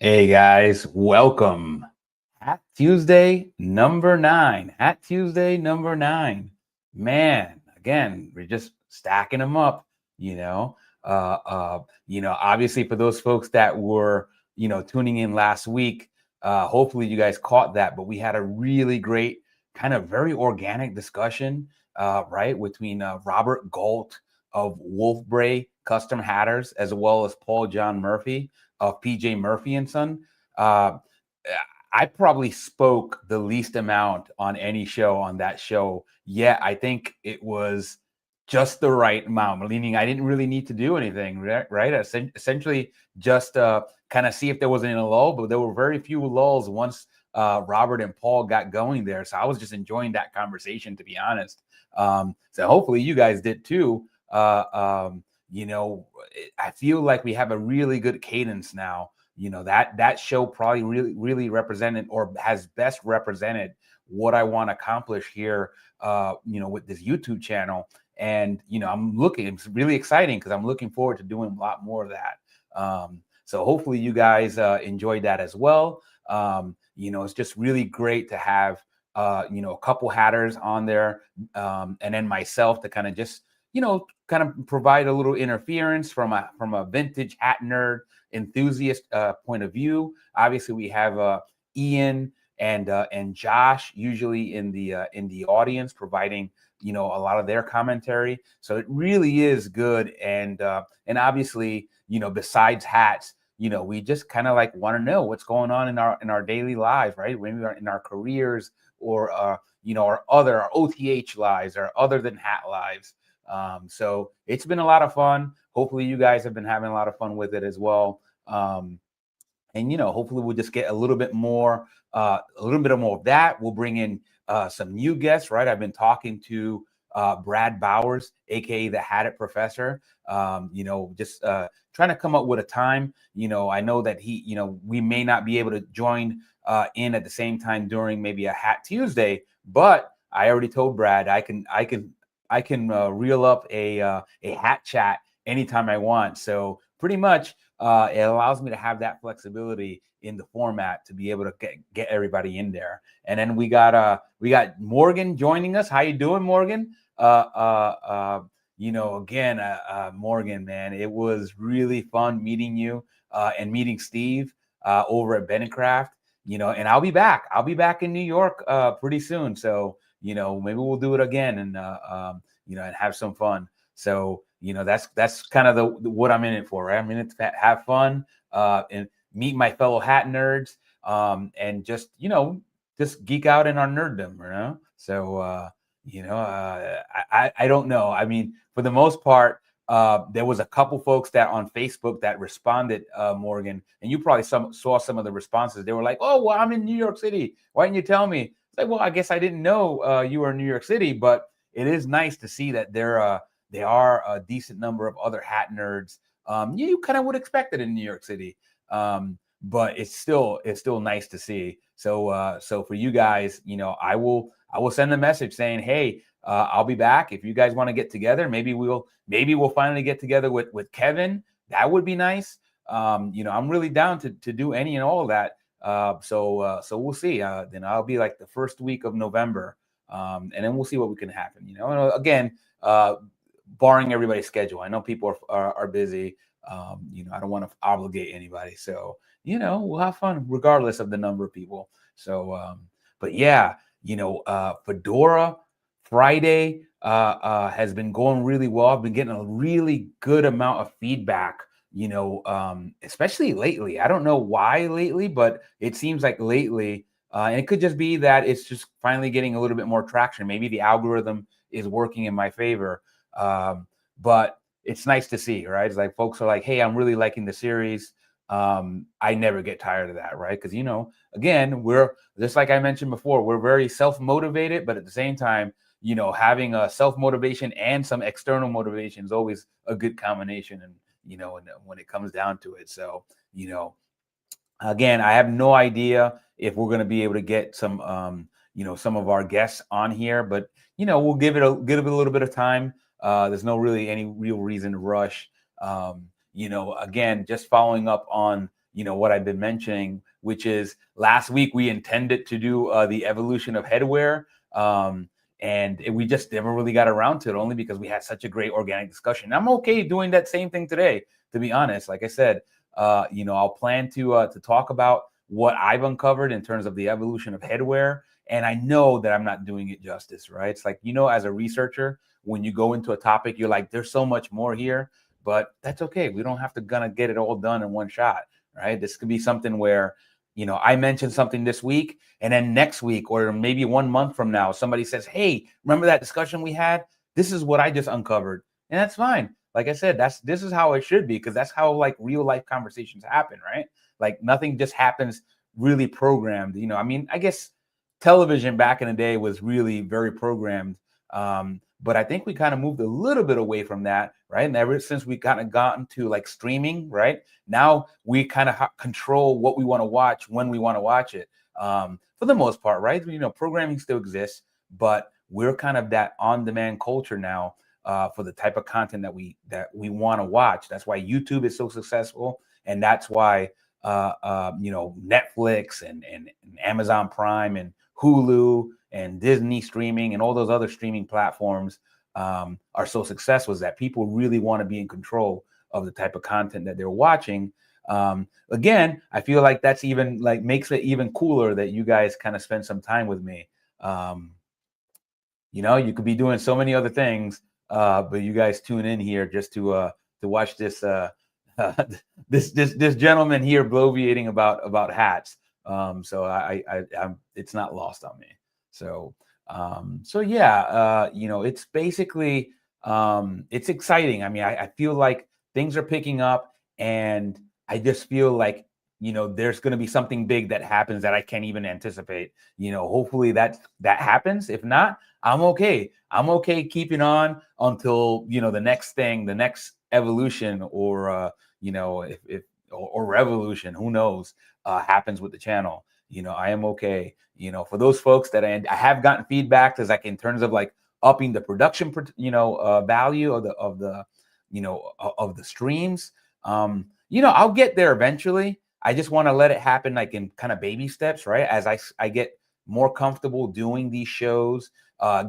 Hey guys, welcome. Hat Tuesday number 9. Hat Tuesday number 9. Man, again, we're just stacking them up, you know. Obviously for those folks that were, tuning in last week, hopefully you guys caught that, but we had a really great kind of very organic discussion, right, between Robert Galt of Wolfbray Custom Hatters as well as Paul John Murphy of PJ Murphy and Son. Uh, I probably spoke the least amount on any show on that show. Yeah, I think it was just the right amount, meaning I didn't really need to do anything, right? Essentially, just kind of see if there was any lull, but there were very few lulls once Robert and Paul got going there. So I was just enjoying that conversation, to be honest. So hopefully you guys did too. I feel like we have a really good cadence now. That show probably really represented or has best represented what I want to accomplish here, with this YouTube channel. And it's really exciting because I'm looking forward to doing a lot more of that. So hopefully you guys enjoyed that as well. It's just really great to have a couple hatters on there, and then myself to kind of just kind of provide a little interference from a vintage hat nerd enthusiast point of view. Obviously, we have Ian and Josh usually in the audience providing a lot of their commentary. So it really is good, and obviously besides hats, we just kind of like want to know what's going on in our daily lives, right? When we are in our careers or our OTH lives or other than hat lives. So it's been a lot of fun. Hopefully you guys have been having a lot of fun with it as well. And hopefully we'll just get a little bit more of that. We'll bring in some new guests, right? I've been talking to Brad Bowers, aka the Hat It Professor. Just trying to come up with a time. I know that we may not be able to join in at the same time during maybe a Hat Tuesday, but I already told Brad I can reel up a hat chat anytime I want. So pretty much it allows me to have that flexibility in the format to be able to get everybody in there. And then we got Morgan joining us. How you doing, Morgan? Morgan, man, it was really fun meeting you and meeting Steve over at Benncraft. And I'll be back. I'll be back in New York pretty soon. So maybe we'll do it again and and have some fun. So that's kind of what I'm in it for, right? I'm in it to have fun and meet my fellow hat nerds, and just geek out in our nerddom, So I don't know. I mean, for the most part, there was a couple folks that on Facebook that responded, Morgan, and you probably saw some of the responses. They were like, "Oh, well, I'm in New York City. Why didn't you tell me?" It's like, well, I guess I didn't know you were in New York City, but it is nice to see that there are a decent number of other hat nerds. You kind of would expect it in New York City, but it's still nice to see. So for you guys, I will send a message saying, hey, I'll be back. If you guys want to get together, maybe we'll finally get together with Kevin. That would be nice. I'm really down to do any and all of that. So we'll see. Then I'll be like the first week of November. And then we'll see what we can happen. Again, barring everybody's schedule. I know people are busy. I don't want to obligate anybody. So, we'll have fun regardless of the number of people. So, but yeah, Fedora Friday has been going really well. I've been getting a really good amount of feedback, especially lately. I don't know why lately, but it seems like lately, and it could just be that it's just finally getting a little bit more traction. Maybe the algorithm is working in my favor. But it's nice to see, right? It's like folks are like, hey, I'm really liking the series. I never get tired of that, right? Because, again, we're just like I mentioned before, we're very self-motivated, but at the same time, having a self-motivation and some external motivation is always a good combination. And, when it comes down to it. So, again, I have no idea if we're going to be able to get some of our guests on here, but, we'll give it a little bit of time. There's no really any real reason to rush. Again, just following up on what I've been mentioning, which is last week we intended to do the evolution of headwear. And we just never really got around to it, only because we had such a great organic discussion. I'm okay doing that same thing today, to be honest. Like I said, I'll plan to talk about what I've uncovered in terms of the evolution of headwear. And I know that I'm not doing it justice, right? It's like, as a researcher, when you go into a topic, you're like, there's so much more here, but that's okay. We don't have to gonna get it all done in one shot, right? This could be something where, I mentioned something this week, and then next week, or maybe 1 month from now, somebody says, hey, remember that discussion we had? This is what I just uncovered. And that's fine. Like I said, this is how it should be, because that's how like real life conversations happen, right? Like nothing just happens really programmed. I guess television back in the day was really very programmed. But I think we kind of moved a little bit away from that, right? And ever since we kind of gotten to like streaming, right? Now we kind of control what we want to watch when we want to watch it. For the most part, right? Programming still exists, but we're kind of that on-demand culture now for the type of content that we want to watch. That's why YouTube is so successful, and that's why Netflix and Amazon Prime and Hulu and Disney streaming and all those other streaming platforms are so successful, is that people really want to be in control of the type of content that they're watching. Again, I feel like that's even like makes it even cooler that you guys kind of spend some time with me. You could be doing so many other things, but you guys tune in here just to watch this this gentleman here bloviating about hats. So I'm it's not lost on me. So yeah, it's basically it's exciting. I feel like things are picking up, and I just feel like there's going to be something big that happens that I can't even anticipate. Hopefully that happens. If not, I'm okay. I'm okay keeping on until the next thing, the next evolution, or or revolution, who knows, happens with the channel. I am okay. For those folks that I have gotten feedback, as like in terms of like upping the production, value of the streams. I'll get there eventually. I just want to let it happen like in kind of baby steps, right? As I get more comfortable doing these shows,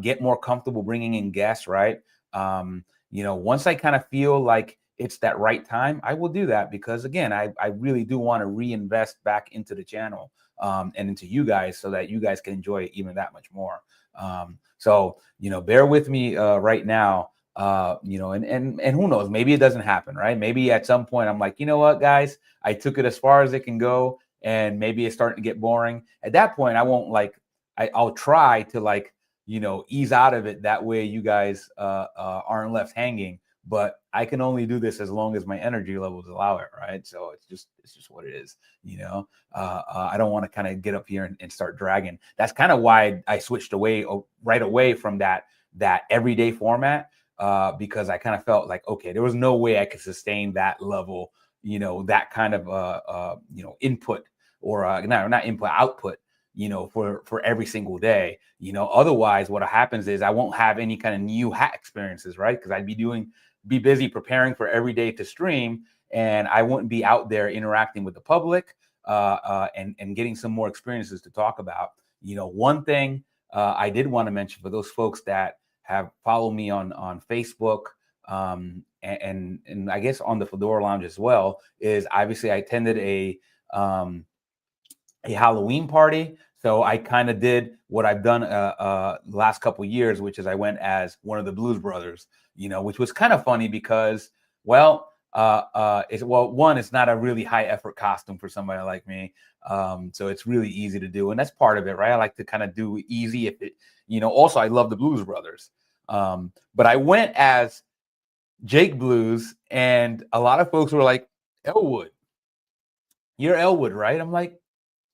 get more comfortable bringing in guests, right? Once I kind of feel like it's that right time, I will do that, because again, I really do want to reinvest back into the channel and into you guys, so that you guys can enjoy it even that much more. So bear with me right now. And who knows, maybe it doesn't happen, right? Maybe at some point I'm like, you know what, guys, I took it as far as it can go, and maybe it's starting to get boring. At that point, I won't I'll try to like, ease out of it. That way you guys aren't left hanging. But I can only do this as long as my energy levels allow it, right? So it's just what it is, I don't want to kind of get up here and start dragging. That's kind of why I switched away right away from that everyday format, because I kind of felt like, okay, there was no way I could sustain that level, that kind of input, or not input, output, for every single day. Otherwise what happens is I won't have any kind of new hat experiences, right? Because I'd be busy preparing for every day to stream, and I wouldn't be out there interacting with the public and getting some more experiences to talk about. One thing I did want to mention for those folks that have followed me on Facebook, and I guess on the Fedora Lounge as well, is obviously I attended a Halloween party. So I kind of did what I've done last couple of years, which is I went as one of the Blues Brothers, which was kind of funny because, one, it's not a really high effort costume for somebody like me. So it's really easy to do. And that's part of it, right? I like to kind of do easy if it, also I love the Blues Brothers. But I went as Jake Blues, and a lot of folks were like, Elwood, you're Elwood, right? I'm like,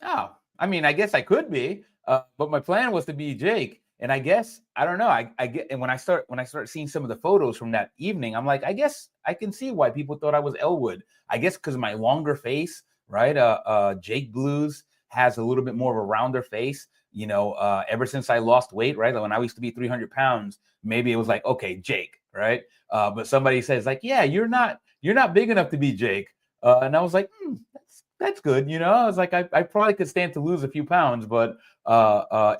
oh, I guess I could be, but my plan was to be Jake. And I guess, I don't know. I get, and when I start seeing some of the photos from that evening, I'm like, I guess I can see why people thought I was Elwood. I guess because of my longer face, right? Jake Blues has a little bit more of a rounder face. Ever since I lost weight, right? Like when I used to be 300 pounds, maybe it was like, okay, Jake, right? But somebody says like, yeah, you're not big enough to be Jake. And I was like, that's good. I was like, I probably could stand to lose a few pounds, but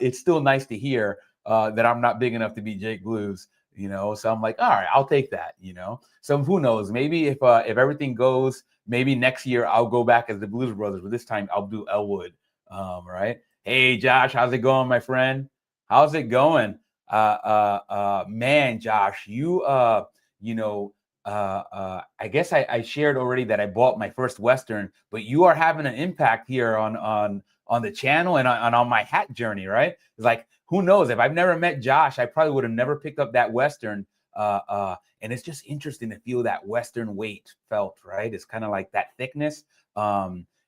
it's still nice to hear that I'm not big enough to be Jake Blues. So I'm like, all right, I'll take that. So who knows? Maybe if everything goes, maybe next year I'll go back as the Blues Brothers, but this time I'll do Elwood. Right? Hey, Josh, how's it going, my friend? How's it going? Man, Josh, you know, I guess I shared already that I bought my first Western, but you are having an impact here on the channel and on my hat journey, right? It's like, who knows? If I've never met Josh, I probably would have never picked up that Western. And it's just interesting to feel that Western weight felt, right? It's kind of like that thickness.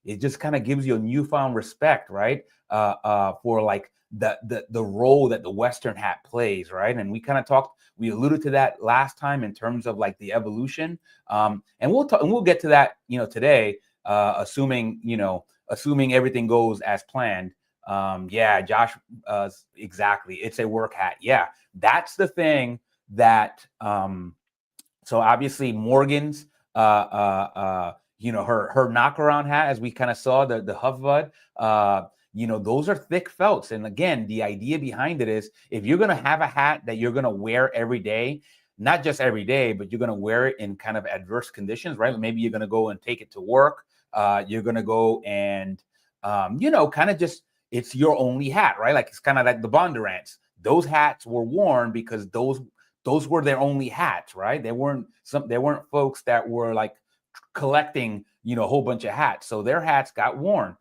It just kind of gives you a newfound respect, right? For like the role that the Western hat plays, right? And we alluded to that last time in terms of like the evolution. And we'll get to that, today, assuming everything goes as planned. Yeah, Josh, exactly. It's a work hat. Yeah, that's the thing that, so obviously Morgan's, her knockaround hat, as we kind of saw, the Huffbud, those are thick felts. And again, the idea behind it is if you're going to have a hat that you're going to wear every day, not just every day, but you're going to wear it in kind of adverse conditions, right? Maybe you're going to go and take it to work. You're going to go and, kind of just, it's your only hat, right? Like it's kind of like the Bondurants. Those hats were worn because those were their only hats, right? They weren't folks that were like collecting, a whole bunch of hats. So their hats got worn.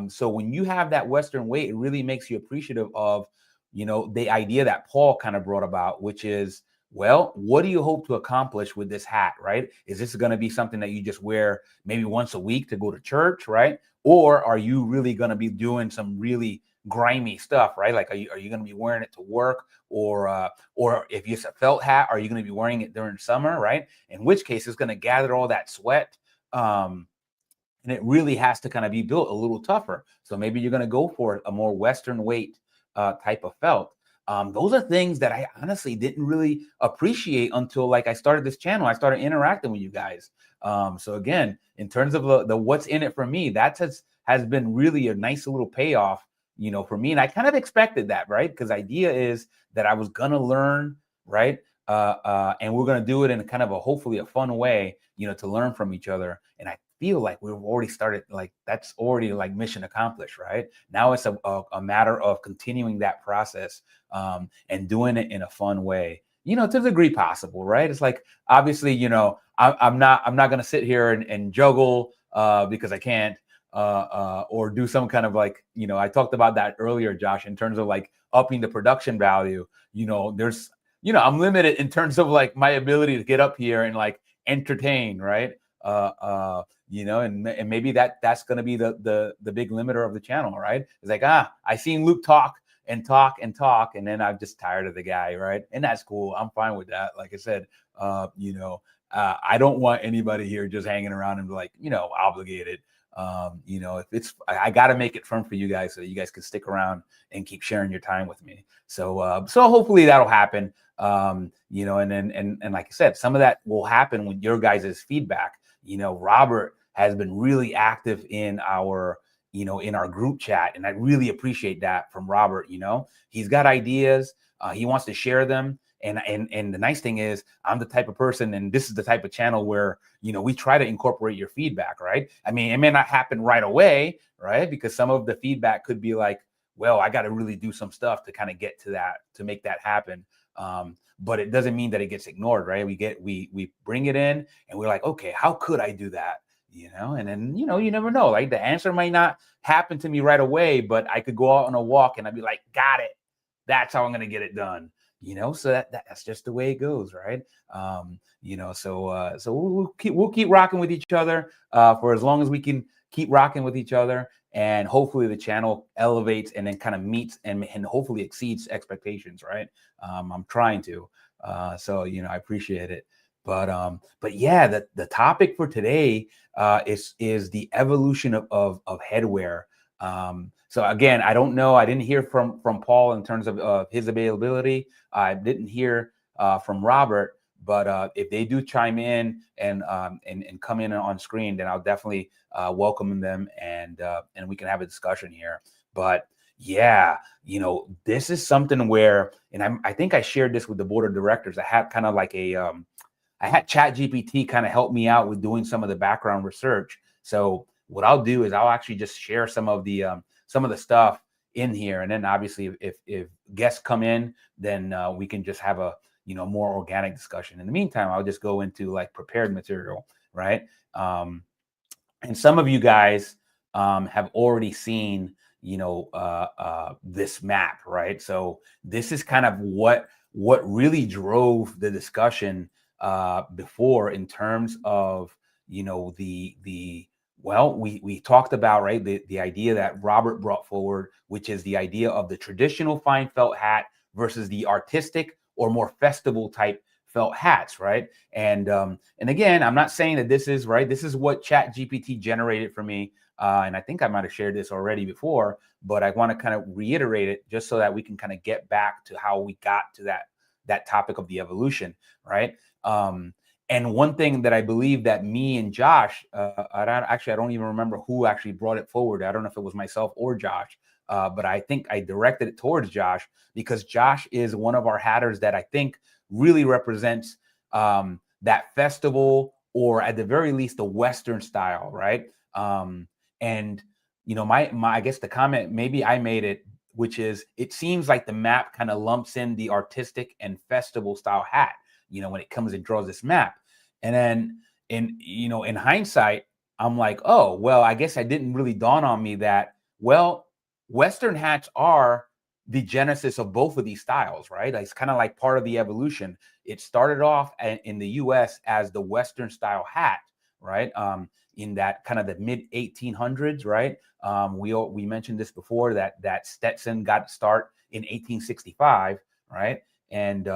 So when you have that Western weight, it really makes you appreciative of, the idea that Paul kind of brought about, which is, well, what do you hope to accomplish with this hat, right? Is this going to be something that you just wear maybe once a week to go to church, right? Or are you really going to be doing some really grimy stuff, right? Like, are you going to be wearing it to work, or if it's a felt hat, are you going to be wearing it during summer, right? In which case, it's going to gather all that sweat, and it really has to kind of be built a little tougher. So maybe you're going to go for a more Western weight type of felt. Those are things that I honestly didn't really appreciate until like I started this channel. I started interacting with you guys. So again, in terms of the what's in it for me, that has been really a nice little payoff, for me. And I kind of expected that, right? Because idea is that I was gonna learn, right? And we're gonna do it in kind of hopefully a fun way, to learn from each other. And I feel like we've already started, like that's already like mission accomplished, right? Now it's a matter of continuing that process, and doing it in a fun way, to the degree possible, right? It's like, obviously, I'm not going to sit here and juggle because I can't, or do some kind of like, I talked about that earlier, Josh, in terms of like upping the production value. There's, I'm limited in terms of like my ability to get up here and like entertain, right? And maybe that's going to be the big limiter of the channel, right? It's like, I seen Luke talk, and then I'm just tired of the guy, right? And that's cool. I'm fine with that. Like I said, I don't want anybody here just hanging around and like, obligated. If it's, I got to make it fun for you guys so that you guys can stick around and keep sharing your time with me. So hopefully that'll happen. And like I said, some of that will happen with your guys' feedback. Robert has been really active in our group chat, and I really appreciate that from Robert. He's got ideas, he wants to share them. And the nice thing is, I'm the type of person, and this is the type of channel where, we try to incorporate your feedback, right? I mean, it may not happen right away, right? Because some of the feedback could be like, well, I got to really do some stuff to kind of get to that, to make that happen. But it doesn't mean that it gets ignored, right? We bring it in and we're like, okay, how could I do that? And then, you never know, like the answer might not happen to me right away, but I could go out on a walk and I'd be like, got it. That's how I'm going to get it done. So that's just the way it goes, right? So we'll keep rocking with each other for as long as we can keep rocking with each other, and hopefully the channel elevates and then kind of meets and hopefully exceeds expectations, right? I'm trying to, so I appreciate it. But yeah, the topic for today is the evolution of headwear. So again, I don't know. I didn't hear from Paul in terms of his availability. I didn't hear from Robert, But if they do chime in and come in on screen, then I'll definitely welcome them, and we can have a discussion here. But yeah, this is something where, and I think I shared this with the board of directors. I had kind of like I had ChatGPT kind of help me out with doing some of the background research. So what I'll do is I'll actually just share some of the stuff in here, and then obviously if guests come in, then we can just have a more organic discussion. In the meantime, I'll just go into like prepared material, right? And some of you guys have already seen this map, right? So this is kind of what really drove the discussion before, in terms of we talked about, right, the idea that Robert brought forward, which is the idea of the traditional fine felt hat versus the artistic or more festival type felt hats, right? And again, I'm not saying that this is right. This is what Chat GPT generated for me, and I think I might have shared this already before, but I want to kind of reiterate it just so that we can kind of get back to how we got to that topic of the evolution, right? And one thing that I believe that me and Josh, I don't even remember who actually brought it forward. I don't know if it was myself or Josh, but I think I directed it towards Josh, because Josh is one of our hatters that I think really represents that festival, or at the very least the Western style, right? And my I guess the comment maybe I made it, which is, it seems like the map kind of lumps in the artistic and festival style hat, when it comes and draws this map. And then in hindsight, I'm like, oh, well, I guess it didn't really dawn on me that, well, Western hats are the genesis of both of these styles, right? It's kind of like part of the evolution. It started off in the US as the Western style hat, right? In that kind of the mid 1800s, right? We mentioned this before, that Stetson got start in 1865, right? And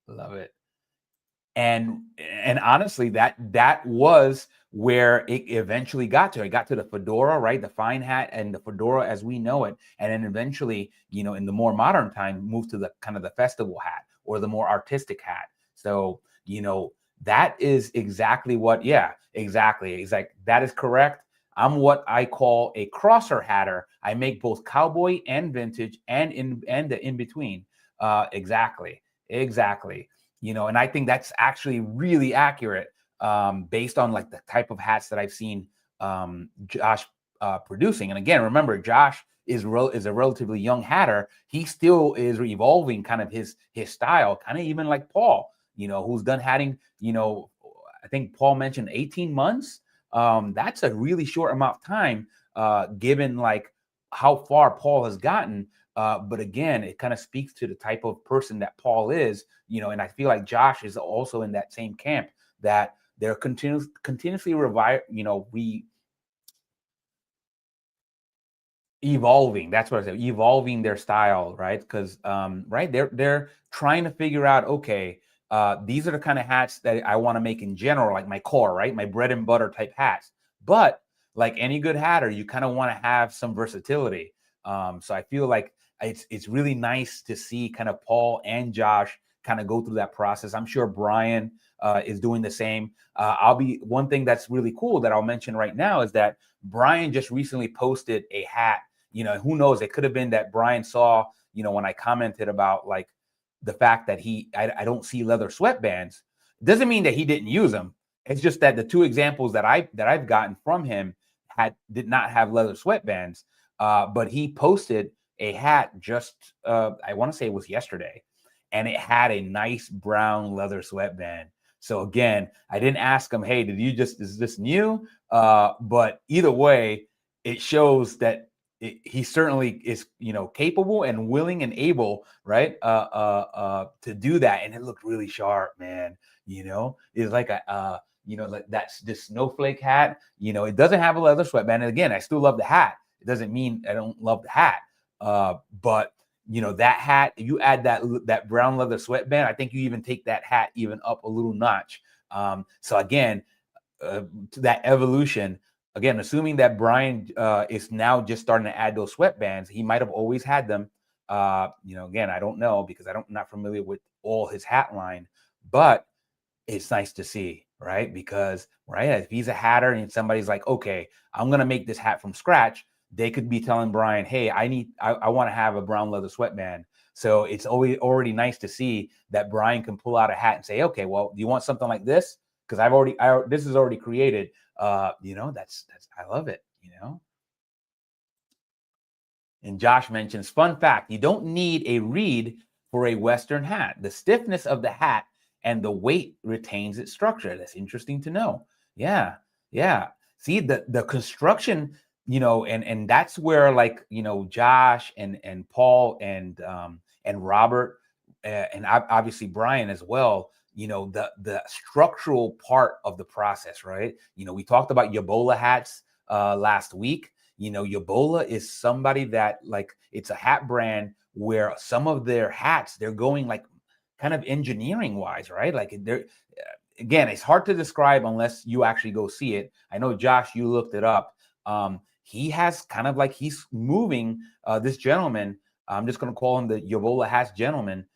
love it. And honestly, that was where it eventually got to. It got to the fedora, right? The fine hat and the fedora as we know it. And then eventually, in the more modern time, moved to the kind of the festival hat, or the more artistic hat. So, that is exactly what, yeah, exactly. It's like, that is correct. I'm what I call a crosser hatter. I make both cowboy and vintage and the in between. Exactly. And I think that's actually really accurate, based on like the type of hats that I've seen Josh producing. And again, remember, Josh is a relatively young hatter. He still is evolving kind of his style, kind of even like Paul, who's done hatting, I think Paul mentioned 18 months. That's a really short amount of time, given like how far Paul has gotten. But again, it kind of speaks to the type of person that Paul is, and I feel like Josh is also in that same camp, that they're continuously evolving. That's what I said, evolving their style, right? Because right, they're trying to figure out, okay, these are the kind of hats that I want to make in general, like my core, right? My bread and butter type hats. But like any good hatter, you kind of want to have some versatility. So I feel like it's really nice to see kind of Paul and Josh kind of go through that process. I'm sure Brian is doing the same. One thing that's really cool that I'll mention right now is that Brian just recently posted a hat. Who knows? It could have been that Brian saw, when I commented about like the fact that I don't see leather sweatbands. It doesn't mean that he didn't use them. It's just that the two examples that I've gotten from him did not have leather sweatbands. But he posted a hat just I want to say it was yesterday, and it had a nice brown leather sweatband. So again, I didn't ask him, hey, is this new? But either way, it shows that he certainly is, capable and willing and able, right, to do that. And it looked really sharp, man. It's like like that's this snowflake hat. It doesn't have a leather sweatband. And again, I still love the hat. It doesn't mean I don't love the hat. But that hat, you add that brown leather sweatband, I think you even take that hat even up a little notch. So again, to that evolution, again, assuming that Brian is now just starting to add those sweatbands, he might have always had them, Again, I don't know because I'm not familiar with all his hat line, but it's nice to see, right? Because, right, if he's a hatter and somebody's like, okay, I'm going to make this hat from scratch, they could be telling Brian, hey, I want to have a brown leather sweatband. So it's already nice to see that Brian can pull out a hat and say, okay, well, do you want something like this? Because this is already created. That's I love it, And Josh mentions, fun fact, you don't need a reed for a Western hat. The stiffness of the hat and the weight retains its structure. That's interesting to know. Yeah. See, the construction, and that's where, like, Josh and Paul and Robert and obviously Brian as well, the structural part of the process, right? We talked about Ebola hats last week. Ebola is somebody that, like, it's a hat brand where some of their hats, they're going like kind of engineering wise, right? Like again, it's hard to describe unless you actually go see it. I know, Josh, you looked it up. He has kind of like, he's moving this gentleman. I'm just going to call him the Ebola hats gentleman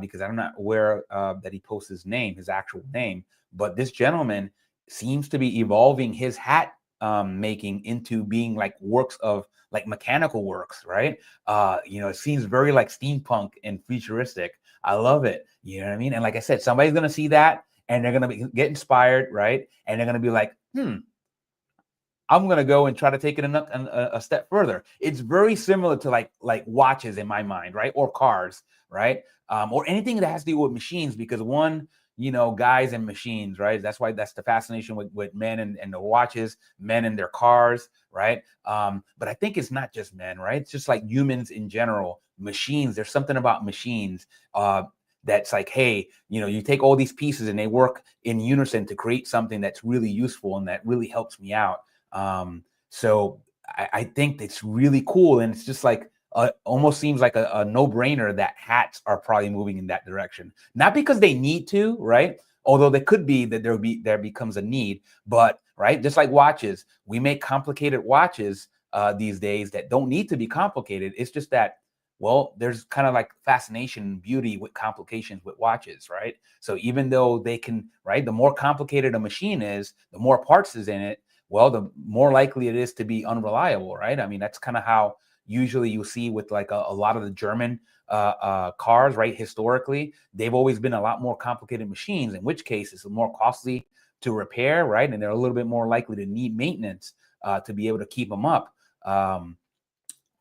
because I'm not aware that he posts his actual name. But this gentleman seems to be evolving his hat making into being like works of like mechanical works, right? It seems very like steampunk and futuristic. I love it. You know what I mean? And like I said, somebody's going to see that and they're going to get inspired, right? And they're going to be like, I'm going to go and try to take it a step further. It's very similar to like watches in my mind, right? Or cars, right? Or anything that has to do with machines, because guys and machines, right? That's the fascination with men and the watches, men and their cars, right? But I think it's not just men, right? It's just like humans in general, machines. There's something about machines that's like, hey, you take all these pieces and they work in unison to create something that's really useful and that really helps me out. So I think it's really cool. And it's just like, almost seems like a no-brainer that hats are probably moving in that direction. Not because they need to, right? Although there could be that there becomes a need, but right, just like watches, we make complicated watches these days that don't need to be complicated. It's just that, well, there's kind of like fascination and beauty with complications with watches, right? So even though they can, right, the more complicated a machine is, the more parts is in it, well, the more likely it is to be unreliable, right? I mean, that's kind of how usually you see with like a lot of the German cars, right? Historically, they've always been a lot more complicated machines, in which case it's more costly to repair, right? And they're a little bit more likely to need maintenance to be able to keep them up.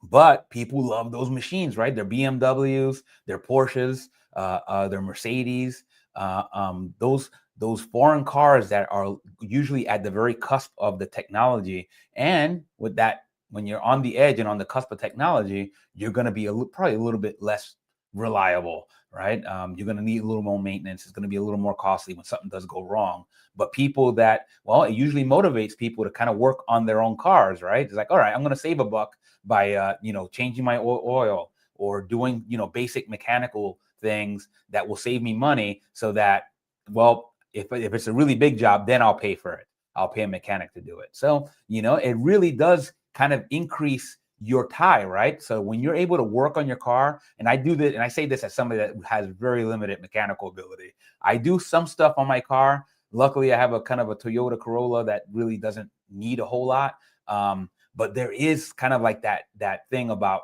But people love those machines, right? Their BMWs, their Porsches, their Mercedes, those foreign cars that are usually at the very cusp of the technology. And with that, when you're on the edge and on the cusp of technology, you're going to be probably a little bit less reliable, right? You're going to need a little more maintenance. It's going to be a little more costly when something does go wrong. But people that, well, it usually motivates people to kind of work on their own cars, right? It's like, all right, I'm going to save a buck by, changing my oil or doing, basic mechanical things that will save me money so that, well, if it's a really big job, then I'll pay for it. I'll pay a mechanic to do it. So, it really does kind of increase your tie, right? So when you're able to work on your car, and I do this, and I say this as somebody that has very limited mechanical ability. I do some stuff on my car. Luckily, I have a kind of a Toyota Corolla that really doesn't need a whole lot. But there is kind of like that thing about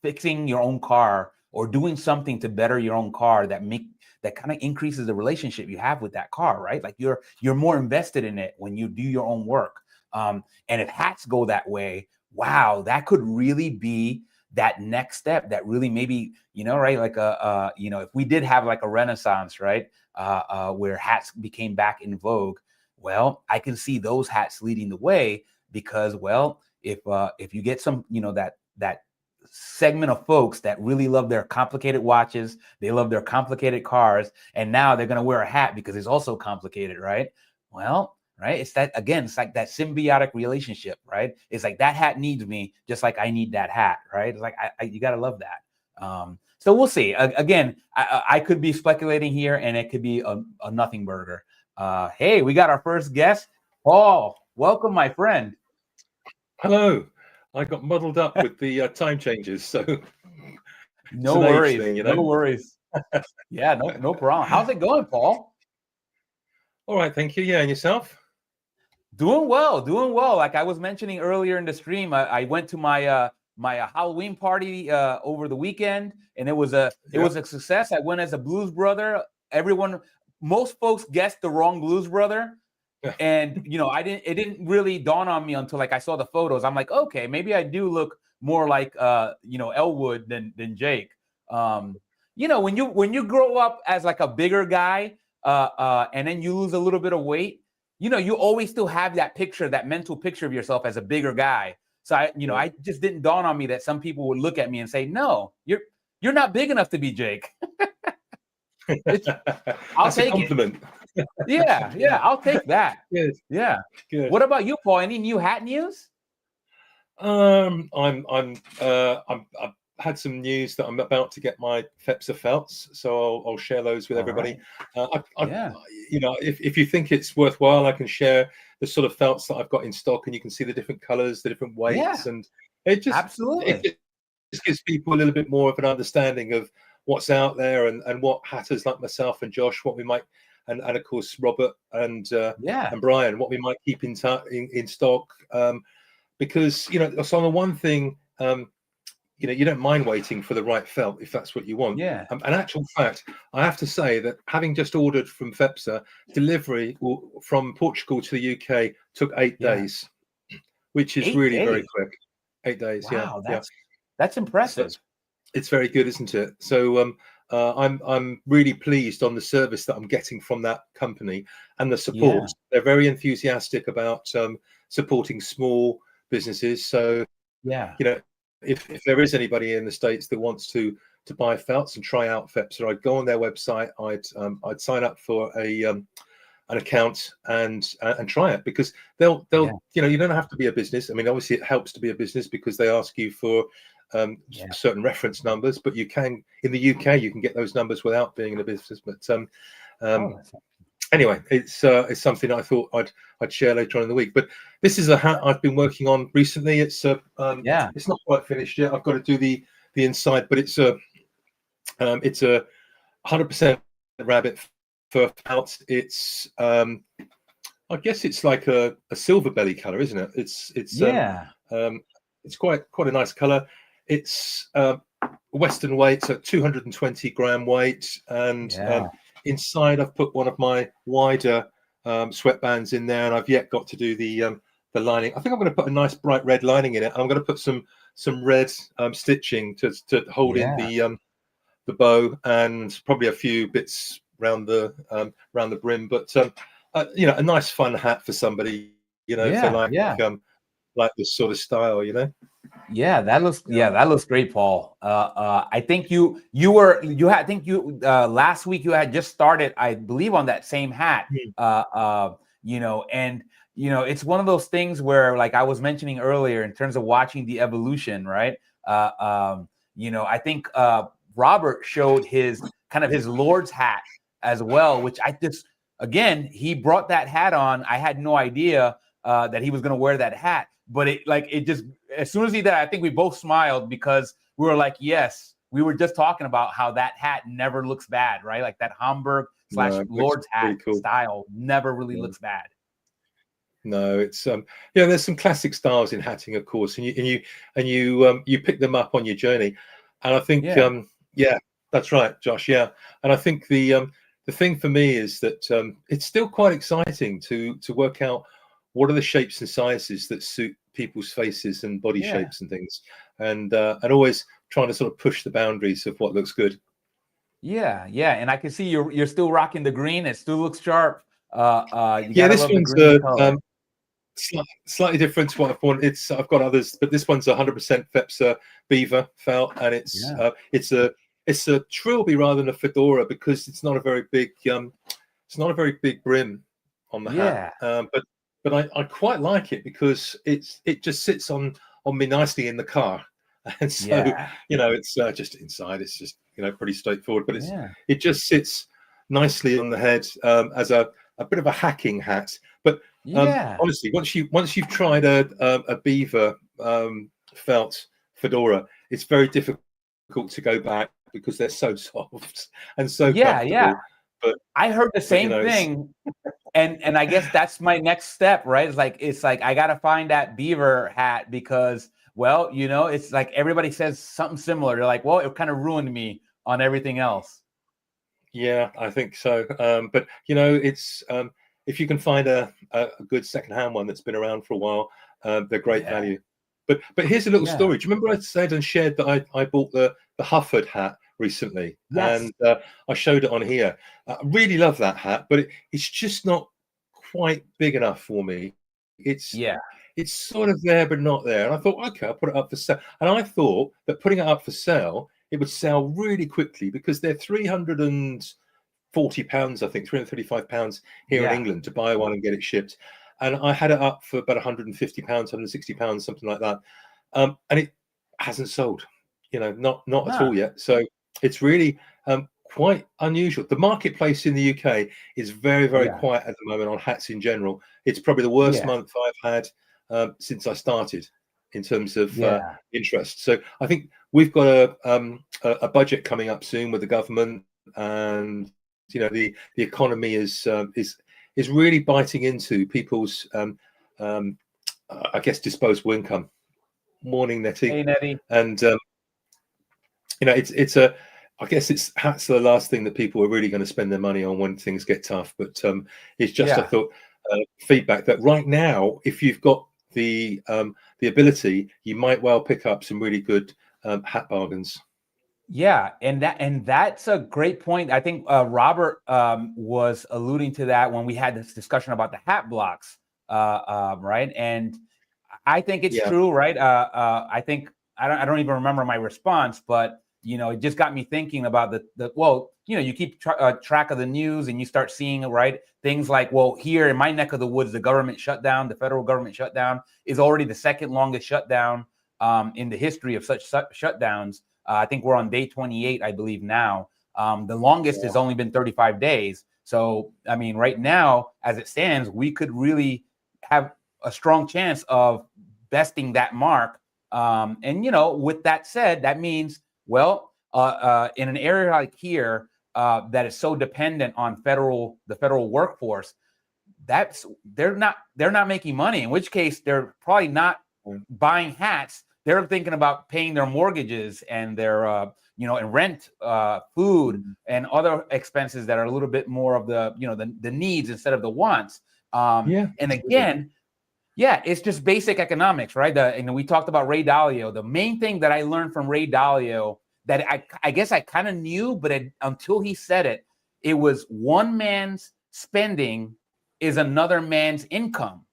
fixing your own car or doing something to better your own car that kind of increases the relationship you have with that car, right? Like you're more invested in it when you do your own work. And if hats go that way, wow, that could really be that next step that really maybe, right? Like if we did have like a renaissance, right? Where hats became back in vogue, well, I can see those hats leading the way because, well, if you get some, that segment of folks that really love their complicated watches, they love their complicated cars, and now they're going to wear a hat because it's also complicated, right? Well, right, it's that, again, it's like that symbiotic relationship, right? It's like that hat needs me just like I need that hat, right? It's like you got to love that. So we'll see. Again, I could be speculating here and it could be a nothing burger. Hey, we got our first guest. Paul, welcome, my friend. Hello. I got muddled up with the time changes, so It's No an age worries. thing, you No know. worries. Yeah, no problem. How's it going, Paul? All right, thank you. Yeah, and yourself? Doing well, doing well. Like I was mentioning earlier in the stream, I went to my Halloween party over the weekend, and it was a success. I went as a blues brother. Most folks guessed the wrong blues brother, and it didn't really dawn on me until like I saw the photos. I'm like, okay, maybe I do look more like Elwood than Jake. When you grow up as like a bigger guy, and then you lose a little bit of weight, you always still have that picture, that mental picture of yourself as a bigger guy. So I just didn't dawn on me that some people would look at me and say, no, you're not big enough to be Jake. I'll take a compliment. it. Yeah, I'll take that. Good. Yeah. Good. What about you, Paul? Any new hat news? I've had some news that I'm about to get my FEPSA felts, so I'll share those with everybody. Right. If you think it's worthwhile, I can share the sort of felts that I've got in stock, and you can see the different colors, the different weights, and it just gives people a little bit more of an understanding of what's out there and what hatters like myself and Josh, what we might, and of course Robert and Brian, what we might keep in stock, because so on the one thing, you don't mind waiting for the right felt if that's what you want. Yeah. An actual fact, I have to say that having just ordered from FEPSA, delivery from Portugal to the UK took 8 days, which is really very quick. 8 days. Wow, that's impressive. So it's very good, isn't it? So I'm really pleased on the service that I'm getting from that company and the support. Yeah. They're very enthusiastic about supporting small businesses. So if there is anybody in the States that wants to buy felts and try out FEPSA, I'd go on their website. I'd sign up for an account and try it, because they'll you don't have to be a business. I mean, obviously it helps to be a business because they ask you for certain reference numbers, but you can, in the UK, you can get those numbers without being in a business. But anyway, it's something I thought I'd share later on in the week. But this is a hat I've been working on recently. It's it's not quite finished yet. I've got to do the inside, but it's a 100% rabbit fur felt. It's I guess it's like a silver belly color, isn't it? It's quite a nice color. It's Western weight, so 220 gram weight, and inside I've put one of my wider sweatbands in there, and I've yet got to do the lining. I think I'm going to put a nice bright red lining in it, and I'm going to put some red stitching to hold in the bow, and probably a few bits round the brim. But a nice fun hat for somebody, for like this sort of style, Yeah, that looks great, Paul. I think last week you had just started, I believe, on that same hat. It's one of those things where, like I was mentioning earlier, in terms of watching the evolution, right? I think Robert showed his Lord's hat as well, which he brought that hat on. I had no idea that he was going to wear that hat. But as soon as he did, I think we both smiled, because we were like, yes, we were just talking about how that hat never looks bad, right? Like that Hamburg / Lord's hat style never really looks bad. No, it's there's some classic styles in hatting, of course, and you pick them up on your journey, and I think that's right, Josh. Yeah, and I think the thing for me is that it's still quite exciting to work out what are the shapes and sizes that suit people's faces and body shapes and things, and always trying to sort of push the boundaries of what looks good. Yeah, and I can see you're still rocking the green. It still looks sharp. This one's slightly different to what I've worn. I've got others, but this one's 100% FEPSA beaver felt, and it's a trilby rather than a fedora, because it's not a very big brim on the hat. But I quite like it because it just sits on me nicely in the car, and so it's just inside. It's just pretty straightforward, but it just sits nicely on the head as a bit of a hacking hat. But honestly, once you've tried a beaver felt fedora, it's very difficult to go back because they're so soft and so Yeah, comfortable. yeah. But I heard the same you know, thing. And I guess that's my next step, right? It's like I gotta find that beaver hat because, well, you know, it's like everybody says something similar. They're like, well, it kind of ruined me on everything else. Yeah, I think so. But you know, it's if you can find a good secondhand one that's been around for a while, they're great value. But here's a little story. Do you remember I said and shared that I bought the Hufford hat recently? Yes. And I showed it on here. I really love that hat, but it's just not quite big enough for me. It's sort of there but not there. And I thought, okay, I'll put it up for sale. And I thought that putting it up for sale, it would sell really quickly because they're £340, I think, £335 here in England to buy one and get it shipped. And I had it up for about £150, £160, something like that. And it hasn't sold, you know, not at all yet. So it's really quite unusual. The marketplace in the UK is very, very quiet at the moment on hats in general. It's probably the worst month I've had since I started in terms of interest. So I think we've got a budget coming up soon with the government, and you know the economy is really biting into people's I guess disposable income. Morning, Nettie. Hey, Nettie. And you know, I guess hats are the last thing that people are really going to spend their money on when things get tough. But it's just I thought feedback that right now, if you've got the ability, you might well pick up some really good hat bargains. Yeah, and that's a great point. I think Robert was alluding to that when we had this discussion about the hat blocks, right? And I think it's true, right? I think I don't even remember my response, but you know, it just got me thinking about well, you know, you keep track of the news and you start seeing, right, things like, well, here in my neck of the woods, the government shutdown, the federal government shutdown is already the second longest shutdown in the history of such shutdowns. I think we're on day 28, I believe now. The longest has only been 35 days. So, I mean, right now, as it stands, we could really have a strong chance of besting that mark. And, you know, with that said, that means, well, in an area like here that is so dependent on the federal workforce, they're not making money, in which case they're probably not buying hats. They're thinking about paying their mortgages and their, you know, and rent, food, and other expenses that are a little bit more of the, you know, the needs instead of the wants. And again, it's just basic economics, right? And we talked about Ray Dalio. The main thing that I learned from Ray Dalio that I guess I kind of knew, but until he said it, it was one man's spending is another man's income.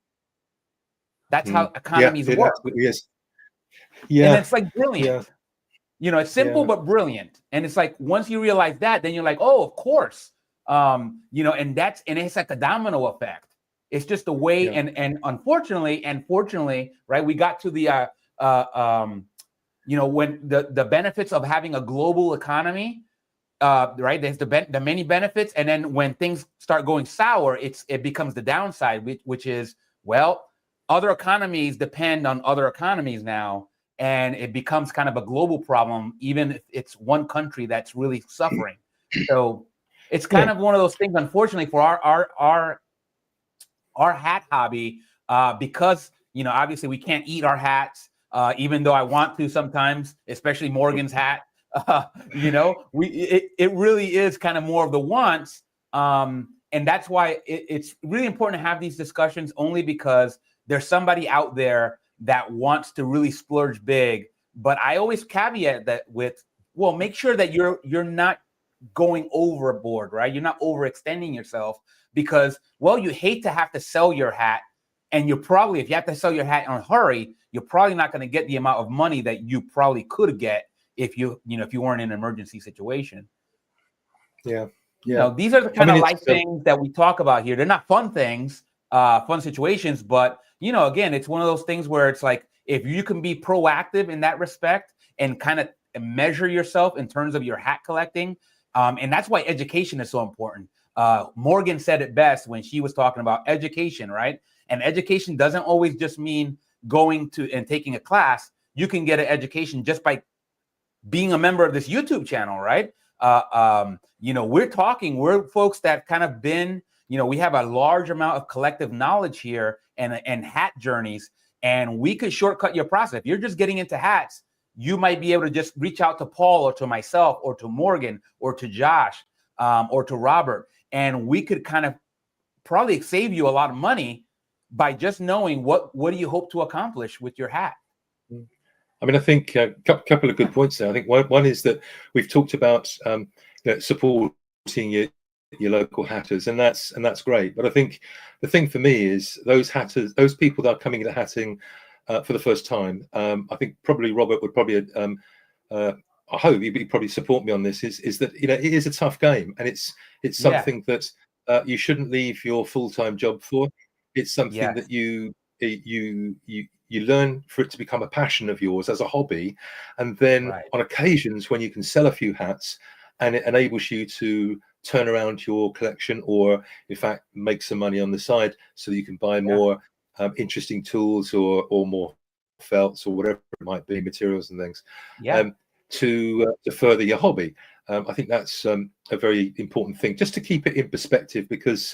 That's how economies work. Yes. Yeah. And it's like brilliant. Yeah. You know, it's simple but brilliant. And it's like once you realize that, then you're like, oh, of course. You know, and it's like a domino effect. It's just the way, and unfortunately, fortunately, right, we got to the you know, when the benefits of having a global economy, right, there's the many benefits, and then when things start going sour, it becomes the downside, which is, well, other economies depend on other economies now, and it becomes kind of a global problem, even if it's one country that's really suffering. So it's kind of one of those things, unfortunately, for our hat hobby, because, you know, obviously we can't eat our hats, even though I want to sometimes, especially Morgan's hat. You know, it really is kind of more of the wants. And that's why it's really important to have these discussions, only because there's somebody out there that wants to really splurge big. But I always caveat that with, well, make sure that you're not going overboard, right? You're not overextending yourself, because, well, you hate to have to sell your hat. And you're probably, if you have to sell your hat in a hurry, you're probably not going to get the amount of money that you probably could get if you weren't in an emergency situation. Yeah. You know, these are the kind of life things that we talk about here. They're not fun things, fun situations, but, you know, again, it's one of those things where it's like, if you can be proactive in that respect and kind of measure yourself in terms of your hat collecting, and that's why education is so important. Morgan said it best when she was talking about education, right? And education doesn't always just mean going to and taking a class. You can get an education just by being a member of this YouTube channel, right? We're folks that kind of been, we have a large amount of collective knowledge here and hat journeys, and we could shortcut your process. If you're just getting into hats, you might be able to just reach out to Paul or to myself or to Morgan or to Josh or to Robert, and we could kind of probably save you a lot of money by just knowing what do you hope to accomplish with your hat. I mean, I think a couple of good points there. I think one is that we've talked about supporting your local hatters, and that's great. But I think the thing for me is those hatters, those people that are coming into hatting for the first time. I think probably Robert would probably, I hope he'd probably support me on this. Is that it is a tough game, and it's something that you shouldn't leave your full-time job for. It's something that you learn for it to become a passion of yours as a hobby, and then on occasions when you can sell a few hats, and it enables you to turn around your collection, or in fact make some money on the side, so that you can buy more interesting tools or more felts or whatever it might be, materials and things, to further your hobby. I think that's a very important thing, just to keep it in perspective, because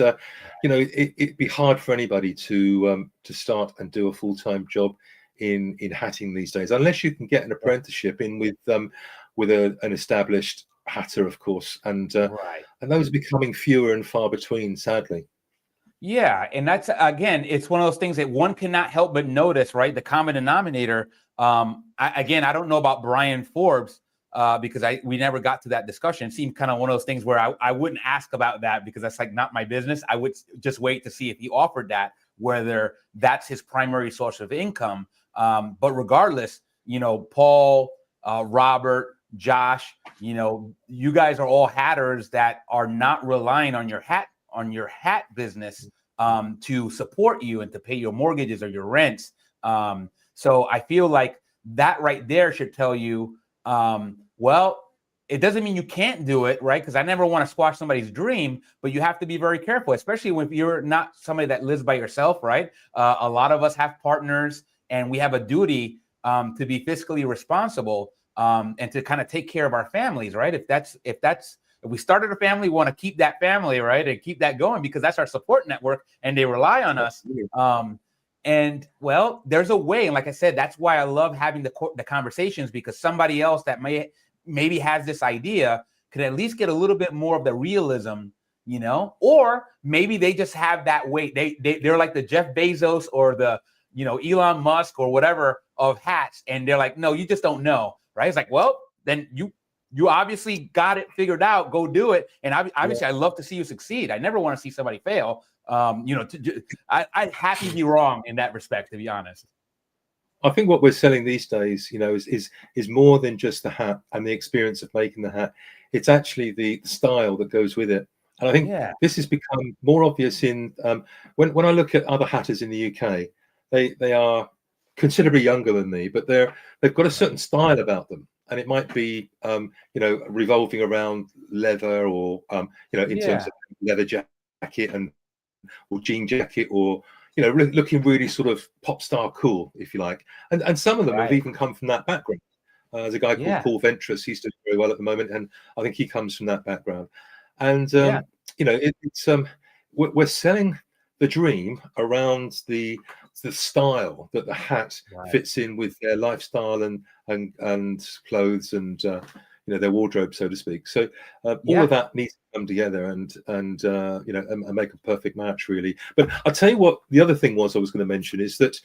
it'd be hard for anybody to start and do a full-time job in hatting these days, unless you can get an apprenticeship in with an established hatter, of course, and those are becoming fewer and far between, sadly. Yeah, and that's, again, it's one of those things that one cannot help but notice, right? The common denominator. I don't know about Brian Forbes, because we never got to that discussion. It seemed kind of one of those things where I wouldn't ask about that, because that's like not my business. I would just wait to see if he offered that, whether that's his primary source of income. But regardless, Paul, Robert, Josh, you guys are all hatters that are not relying on your hat business to support you and to pay your mortgages or your rents. So I feel like that right there should tell you, well, it doesn't mean you can't do it, right? Because I never want to squash somebody's dream, but you have to be very careful, especially when you're not somebody that lives by yourself, right? A lot of us have partners, and we have a duty to be fiscally responsible and to kind of take care of our families, right? If we started a family, we want to keep that family, right? And keep that going, because that's our support network and they rely on us. And well, there's a way. And like I said, that's why I love having the conversations, because somebody else that maybe has this idea could at least get a little bit more of the realism, or maybe they just have that weight. They're like the Jeff Bezos or the, Elon Musk or whatever of hats. And they're like, no, you just don't know. Right. It's like, well, then you obviously got it figured out. Go do it. And obviously, I love to see you succeed. I never want to see somebody fail. I'd happy to be wrong in that respect, to be honest. I think what we're selling these days, is more than just the hat and the experience of making the hat. It's actually the style that goes with it. And I think this has become more obvious in when I look at other hatters in the UK. They are considerably younger than me, but they've got a certain style about them, and it might be revolving around leather, or in terms of leather jacket or jean jacket, or looking really sort of pop star cool, if you like. And some of them have even come from that background. There's a guy called Paul Ventris. He's doing very well at the moment, and I think he comes from that background. And we're selling the dream around the style that the hat fits in with their lifestyle and clothes and their wardrobe, so to speak. So all of that needs to come together and make a perfect match, really. But I'll tell you what the other thing was I was going to mention is that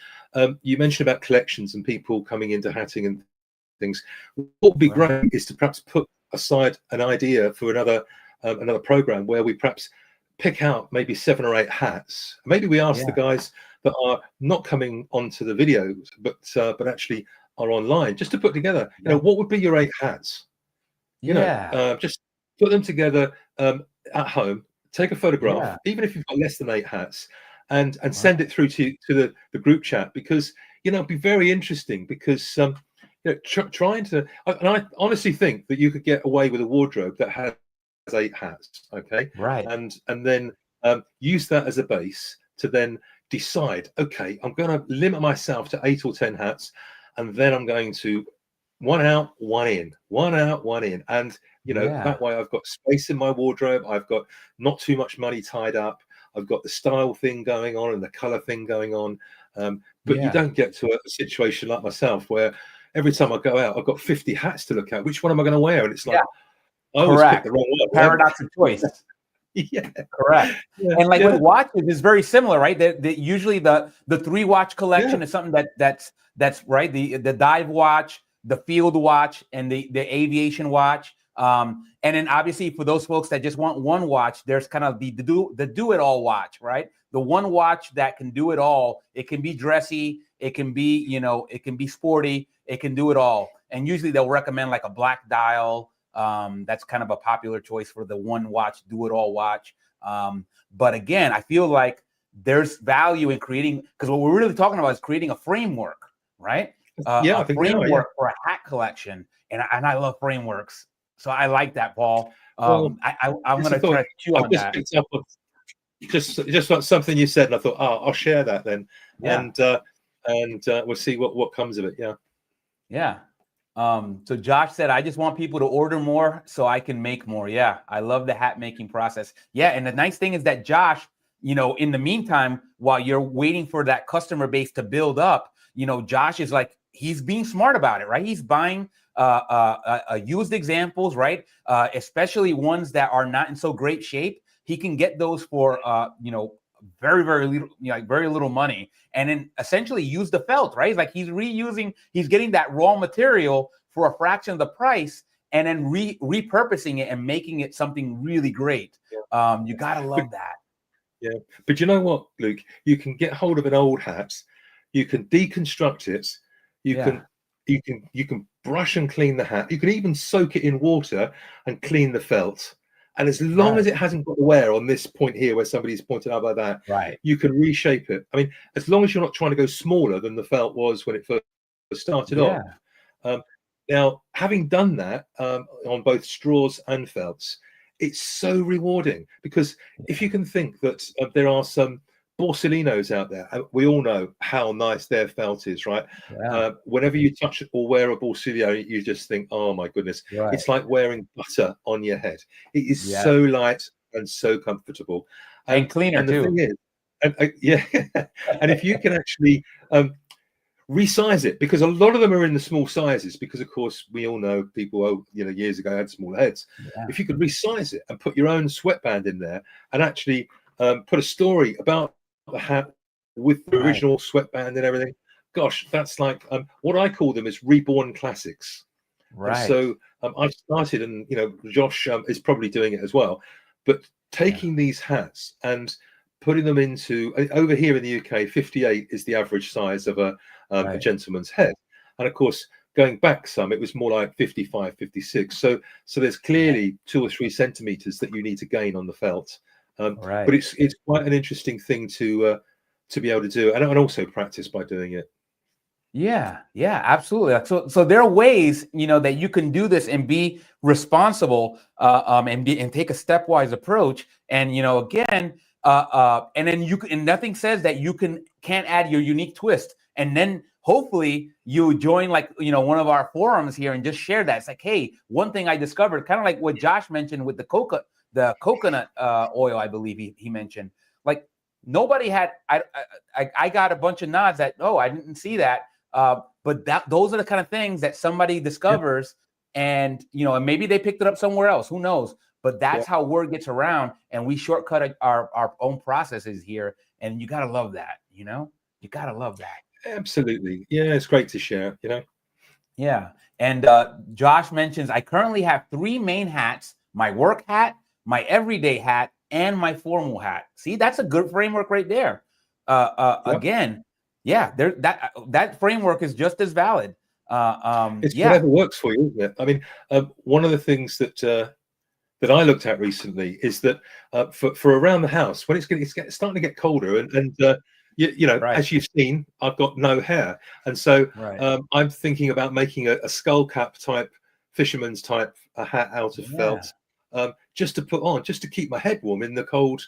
you mentioned about collections and people coming into hatting and things. What would be great is to perhaps put aside an idea for another program where we perhaps pick out maybe 7 or 8 hats. Maybe we ask the guys that are not coming onto the videos, but actually are online, just to put together, what would be your 8 hats? Just put them together at home, take a photograph, even if you've got less than 8 hats, and send it through to the group chat, because it'd be very interesting, because trying to, and I honestly think that you could get away with a wardrobe that has 8 hats, and then use that as a base to then decide, okay, I'm going to limit myself to 8 or 10 hats, and then I'm going to one out, one in, one out, one in. And, you know, that way I've got space in my wardrobe. I've got not too much money tied up. I've got the style thing going on and the color thing going on. But you don't get to a situation like myself where every time I go out, I've got 50 hats to look at. Which one am I going to wear? And it's like, I always pick the wrong one. Paradox of choice. Correct. And like with watches, it's very similar, right? Usually the 3-watch collection is something that's right. The dive watch, the field watch, and the aviation watch. And then obviously for those folks that just want one watch, there's kind of the do it all watch, right? The one watch that can do it all. It can be dressy, it can be, you know, it can be sporty, it can do it all. And usually they'll recommend like a black dial. That's kind of a popular choice for the one watch, do it all watch. But again, I feel like there's value in creating, because what we're really talking about is creating a framework, right? A framework for a hat collection. And I love frameworks. So I like that, Paul. I'm going to try to chew on that. Just something you said, and I thought, I'll share that then, and we'll see what comes of it. So Josh said, I just want people to order more so I can make more. I love the hat making process. And the nice thing is that Josh, you know, in the meantime, while you're waiting for that customer base to build up, you know, Josh is like, he's being smart about it, right? He's buying used examples, right? Especially ones that are not in so great shape. He can get those for, you know, very, very little, you know, like very little money, and then essentially use the felt, right? Like he's getting that raw material for a fraction of the price, and then repurposing it and making it something really great. You gotta love that. But you know what, Luke? You can get hold of an old hat, you can deconstruct it, you can brush and clean the hat, you can even soak it in water and clean the felt. And as long as it hasn't got the wear on this point here where somebody's pointed out about that, you can reshape it. I mean, as long as you're not trying to go smaller than the felt was when it first started off. Now, having done that on both straws and felts, it's so rewarding, because if you can think that there are some Borsalinos out there, we all know how nice their felt is, right? Whenever you touch or wear a Borsilino, you just think, oh my goodness, it's like wearing butter on your head. It is so light and so comfortable, and cleaner and the too. Thing is, and if you can actually resize it, because a lot of them are in the small sizes, because of course we all know people, you know, years ago had smaller heads. If you could resize it and put your own sweatband in there and actually put a story about the hat with the original sweatband and everything, gosh, that's like what I call them is reborn classics. And so I started, and you know, Josh is probably doing it as well, but taking these hats and putting them into, over here in the UK, 58 is the average size of a gentleman's head, and of course going back some, it was more like 55, 56. So there's clearly 2 or 3 centimeters that you need to gain on the felt. But it's quite an interesting thing to be able to do, and also practice by doing it. Absolutely. So there are ways, you know, that you can do this and be responsible, and take a stepwise approach. And you know, again, and then and nothing says that you can't add your unique twist. And then hopefully you join, like, you know, one of our forums here and just share that. It's like, hey, one thing I discovered, kind of like what Josh mentioned with the coconut oil, I believe he mentioned. Like nobody had. I got a bunch of nods that, oh, I didn't see that. But those are the kind of things that somebody discovers, and you know, and maybe they picked it up somewhere else. Who knows? But that's how word gets around, and we shortcut our own processes here. And you gotta love that. You know, you gotta love that. Absolutely, it's great to share. You know. And Josh mentions, I currently have 3 main hats: my work hat, my everyday hat, and my formal hat. See, that's a good framework right there. Again, that framework is just as valid. It's whatever works for you, isn't it? I mean, one of the things that I looked at recently is that for around the house, when it's starting to get colder, and you know, as you've seen, I've got no hair, and so I'm thinking about making a skull cap type, fisherman's type hat out of felt, just to put on, just to keep my head warm in the cold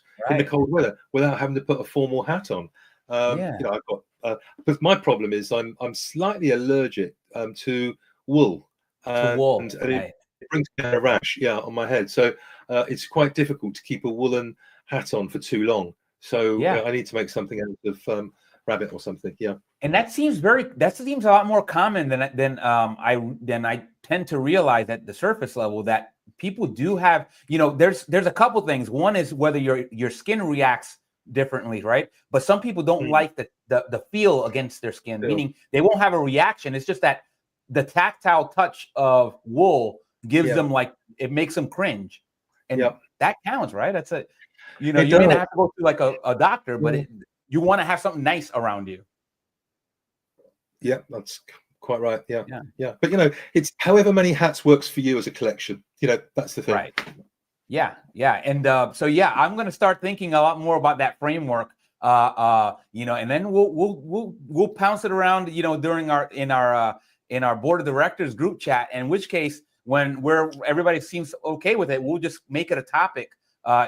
weather, without having to put a formal hat on. You know, I've got, but my problem is I'm slightly allergic to wool, To wool, and right. it brings down a rash, on my head. So it's quite difficult to keep a woolen hat on for too long. So Yeah. I need to make something out of rabbit or something. Yeah. And that seems a lot more common than I tend to realize at the surface level, that people do have, there's a couple things. One is whether your skin reacts differently, right? But some people don't like the feel against their skin, meaning they won't have a reaction. It's just that the tactile touch of wool gives them, like, it makes them cringe. And that counts, right? That's you may not have to go to like a doctor, but you want to have something nice around you. Yeah, that's quite right. Yeah. But it's however many hats works for you as a collection. That's the thing. Right. Yeah. And I'm going to start thinking a lot more about that framework. And then we'll pounce it around, during in our board of directors group chat. In which case, when everybody seems okay with it, we'll just make it a topic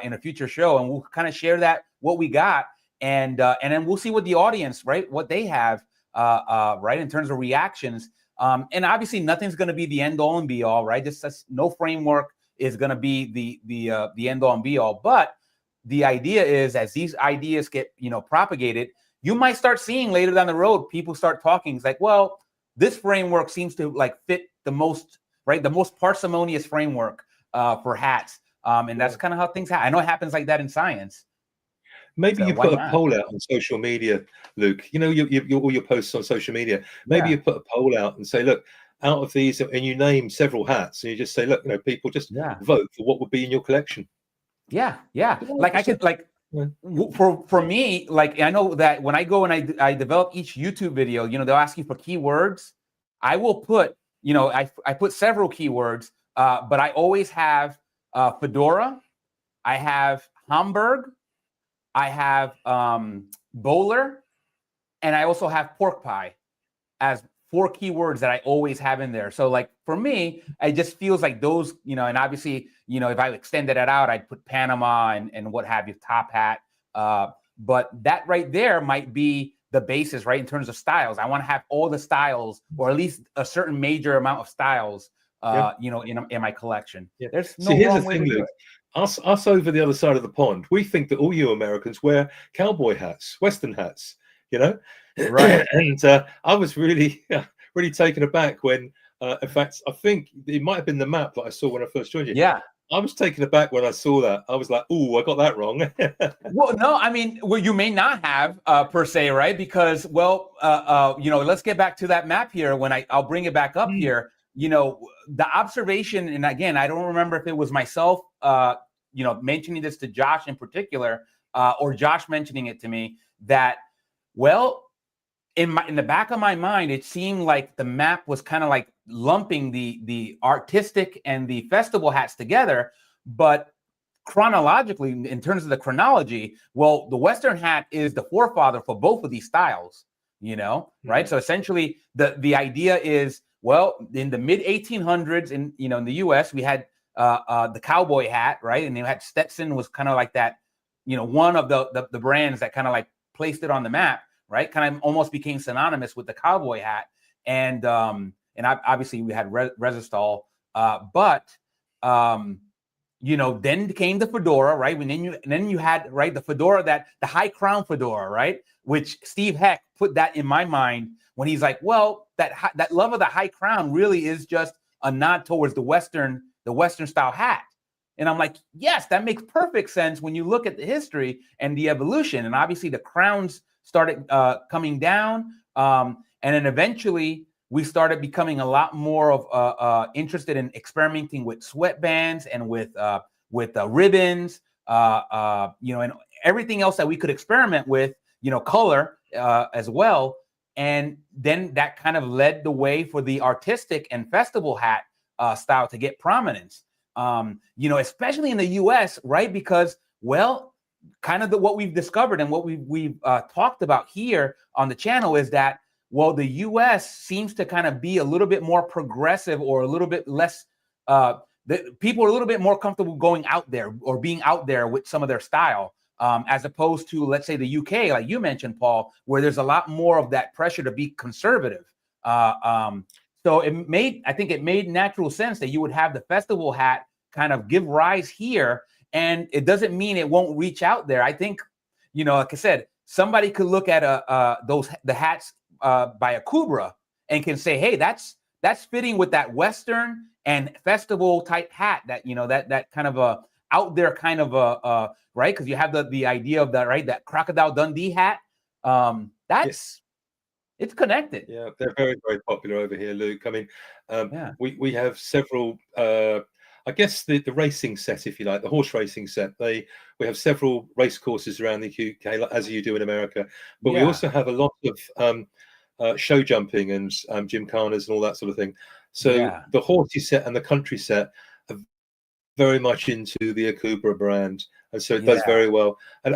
in a future show, and we'll kind of share what we got, and then we'll see what the audience, right, what they have. Right, in terms of reactions, and obviously nothing's going to be the end all and be all, right? Just no framework is going to be the end all and be all. But the idea is, as these ideas get propagated, you might start seeing later down the road people start talking. It's like, well, this framework seems to like fit the most, right? The most parsimonious framework for hats, and that's kind of how things happen. I know it happens like that in science. Maybe you put a poll out on social media, Luke. All your posts on social media. Maybe you put a poll out and say, look, out of these, and you name several hats, and you just say, look, people just vote for what would be in your collection. Yeah. Like I could, like, for me, like, I know that when I go and I develop each YouTube video, they'll ask you for keywords. I will put, I put several keywords, but I always have fedora, I have Hamburg, I have bowler, and I also have pork pie as 4 keywords that I always have in there. So, like, for me, it just feels like those, and obviously, if I extended it out, I'd put Panama and what have you, top hat. But that right there might be the basis, right, in terms of styles. I want to have all the styles, or at least a certain major amount of styles, in my collection. Yeah. There's no here's wrong the way thing, to do Luke. it. Us over the other side of the pond, we think that all you Americans wear cowboy hats, Western hats, Right. And I was really taken aback when, in fact, I think it might have been the map that I saw when I first joined you. Yeah. I was taken aback when I saw that. I was like, "Ooh, I got that wrong." Well, no, I mean, you may not have per se, right? Because, let's get back to that map here. When I'll bring it back up here. The observation, and again, I don't remember if it was myself, mentioning this to Josh in particular, or Josh mentioning it to me, that, in the back of my mind, it seemed like the map was kind of like lumping the artistic and the festival hats together. But chronologically, in terms of the chronology, the Western hat is the forefather for both of these styles, right? So essentially the idea is, in the mid 1800s in the US, we had the cowboy hat, right? And they had Stetson was kind of like that, one of the brands that kind of like placed it on the map, right? Kind of almost became synonymous with the cowboy hat. And obviously we had Resistol, but then came the fedora, right? And then you had, right, the fedora, the high crown fedora, right? Which Steve Heck put that in my mind when he's like, that love of the high crown really is just a nod towards the Western style hat. And I'm like, yes, that makes perfect sense when you look at the history and the evolution. And obviously the crowns started coming down. And then eventually we started becoming a lot more of interested in experimenting with sweatbands and with ribbons, and everything else that we could experiment with, color as well. And then that kind of led the way for the artistic and festival hat style to get prominence, especially in the US, right? Because, kind of what we've discovered and what we've talked about here on the channel is that, the US seems to kind of be a little bit more progressive, or a little bit less, people are a little bit more comfortable going out there or being out there with some of their style, as opposed to, let's say, the UK, like you mentioned, Paul, where there's a lot more of that pressure to be conservative. So I think it made natural sense that you would have the festival hat kind of give rise here. And it doesn't mean it won't reach out there. I think, like I said, somebody could look at the hats by a Kubra and can say, hey, that's fitting with that Western and festival type hat that kind of a out there kind of a right, because you have the idea of that, right, that Crocodile Dundee hat. It's connected. Yeah, they're very, very popular over here, Luke. I mean, we have several. I guess the racing set, if you like, the horse racing set. We have several race courses around the UK, as you do in America. But we also have a lot of show jumping and gymkhanas and all that sort of thing. So the horsey set and the country set are very much into the Akubra brand, and so it does very well. And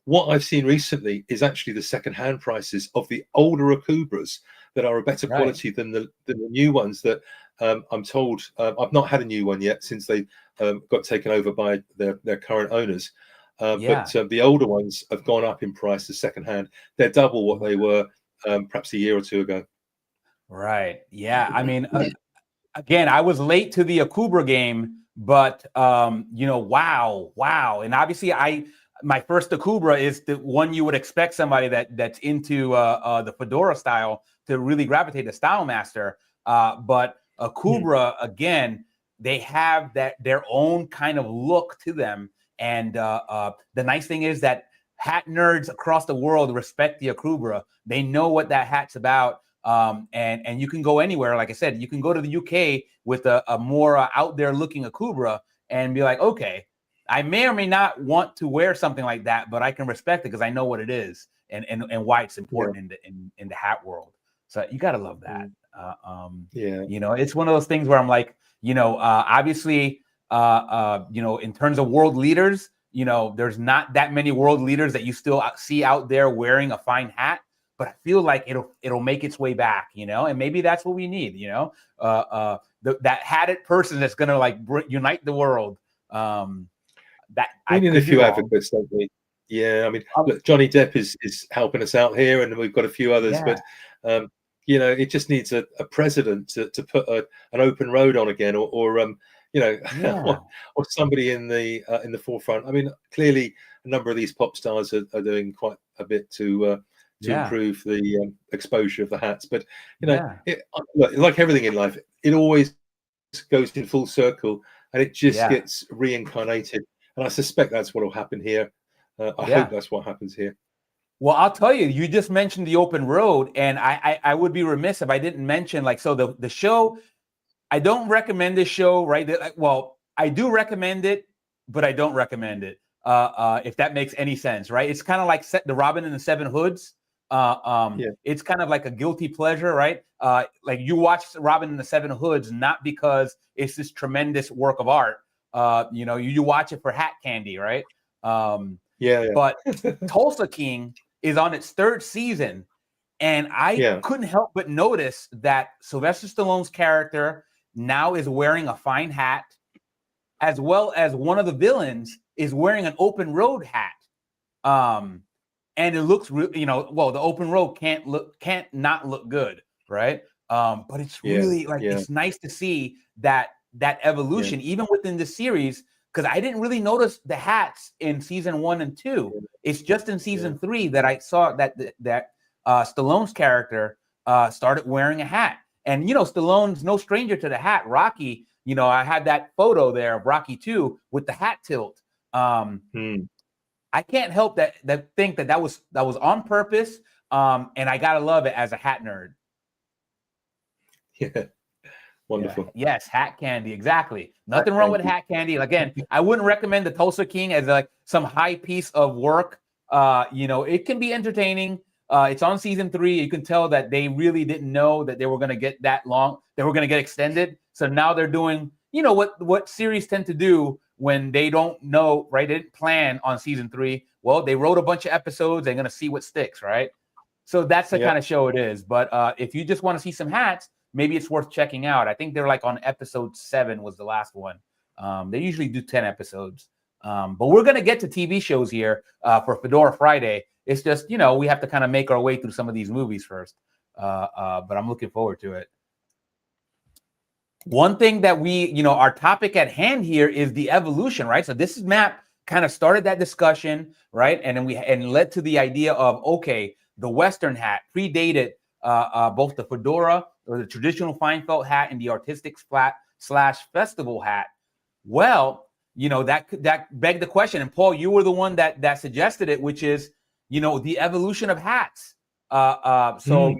what I've seen recently is actually the second-hand prices of the older Akubras that are a better quality than the new ones that I'm told. I've not had a new one yet since they got taken over by their current owners. But the older ones have gone up in price as second-hand. They're double what they were perhaps a year or two ago. Right. Yeah. I mean, again, I was late to the Akubra game, but wow. And obviously my first Akubra is the one you would expect somebody that's into the fedora style to really gravitate, the Style Master. But Akubra, again, they have their own kind of look to them. And the nice thing is that hat nerds across the world respect the Akubra. They know what that hat's about. And you can go anywhere. Like I said, you can go to the UK with a more out there looking Akubra and be like, okay, I may or may not want to wear something like that, but I can respect it because I know what it is and why it's important in the hat world. So you gotta love that. It's one of those things where I'm like, obviously, in terms of world leaders, there's not that many world leaders that you still see out there wearing a fine hat. But I feel like it'll make its way back, and maybe that's what we need, that hatted person that's gonna like unite the world. We need a few advocates, don't we? Yeah, I mean, look, Johnny Depp is helping us out here, and we've got a few others. But it just needs a president to put an open road on again, or somebody in the forefront. I mean, clearly a number of these pop stars are doing quite a bit to improve the exposure of the hats. But like everything in life, it always goes in full circle, and it just gets reincarnated. And I suspect that's what will happen here. I hope that's what happens here. Well, I'll tell you, you just mentioned the open road, and I would be remiss if I didn't mention, the show. I don't recommend this show, right? Well, I do recommend it, but I don't recommend it. If that makes any sense, right? It's kind of like the Robin and the Seven Hoods. It's kind of like a guilty pleasure, right? Like you watch Robin and the Seven Hoods not because it's this tremendous work of art. You watch it for hat candy, right? But Tulsa King is on its third season, and I couldn't help but notice that Sylvester Stallone's character now is wearing a fine hat, as well as one of the villains is wearing an open road hat. And it looks, the open road can't not look good, right? But it's really it's nice to see that evolution even within the series, because I didn't really notice the hats in season 1 and 2. It's just in season 3 that I saw that Stallone's character started wearing a hat. And Stallone's no stranger to the hat. Rocky, I had that photo there of Rocky 2 with the hat tilt. I can't help that think that was on purpose. And I gotta love it as a hat nerd. Yeah. Wonderful. Yes, hat candy, exactly. Nothing wrong with hat candy. Again, I wouldn't recommend the Tulsa King as like some high piece of work. It can be entertaining. It's on season 3. You can tell that they really didn't know that they were going to get that long. They were going to get extended. So now they're doing, what series tend to do when they don't know, right? They didn't plan on season 3. Well, they wrote a bunch of episodes. They're going to see what sticks, right? So that's the kind of show it is. But if you just want to see some hats, maybe it's worth checking out. I think they're like on episode 7 was the last one. They usually do 10 episodes. But we're going to get to TV shows here for Fedora Friday. It's just, we have to kind of make our way through some of these movies first. But I'm looking forward to it. one thing that our topic at hand here is the evolution, right? So this map kind of started that discussion, right? And then led to the idea of, okay, the Western hat predated both the fedora or the traditional fine felt hat and the artistic / festival hat. Well, that begged the question, and Paul, you were the one that suggested it, which is, the evolution of hats. So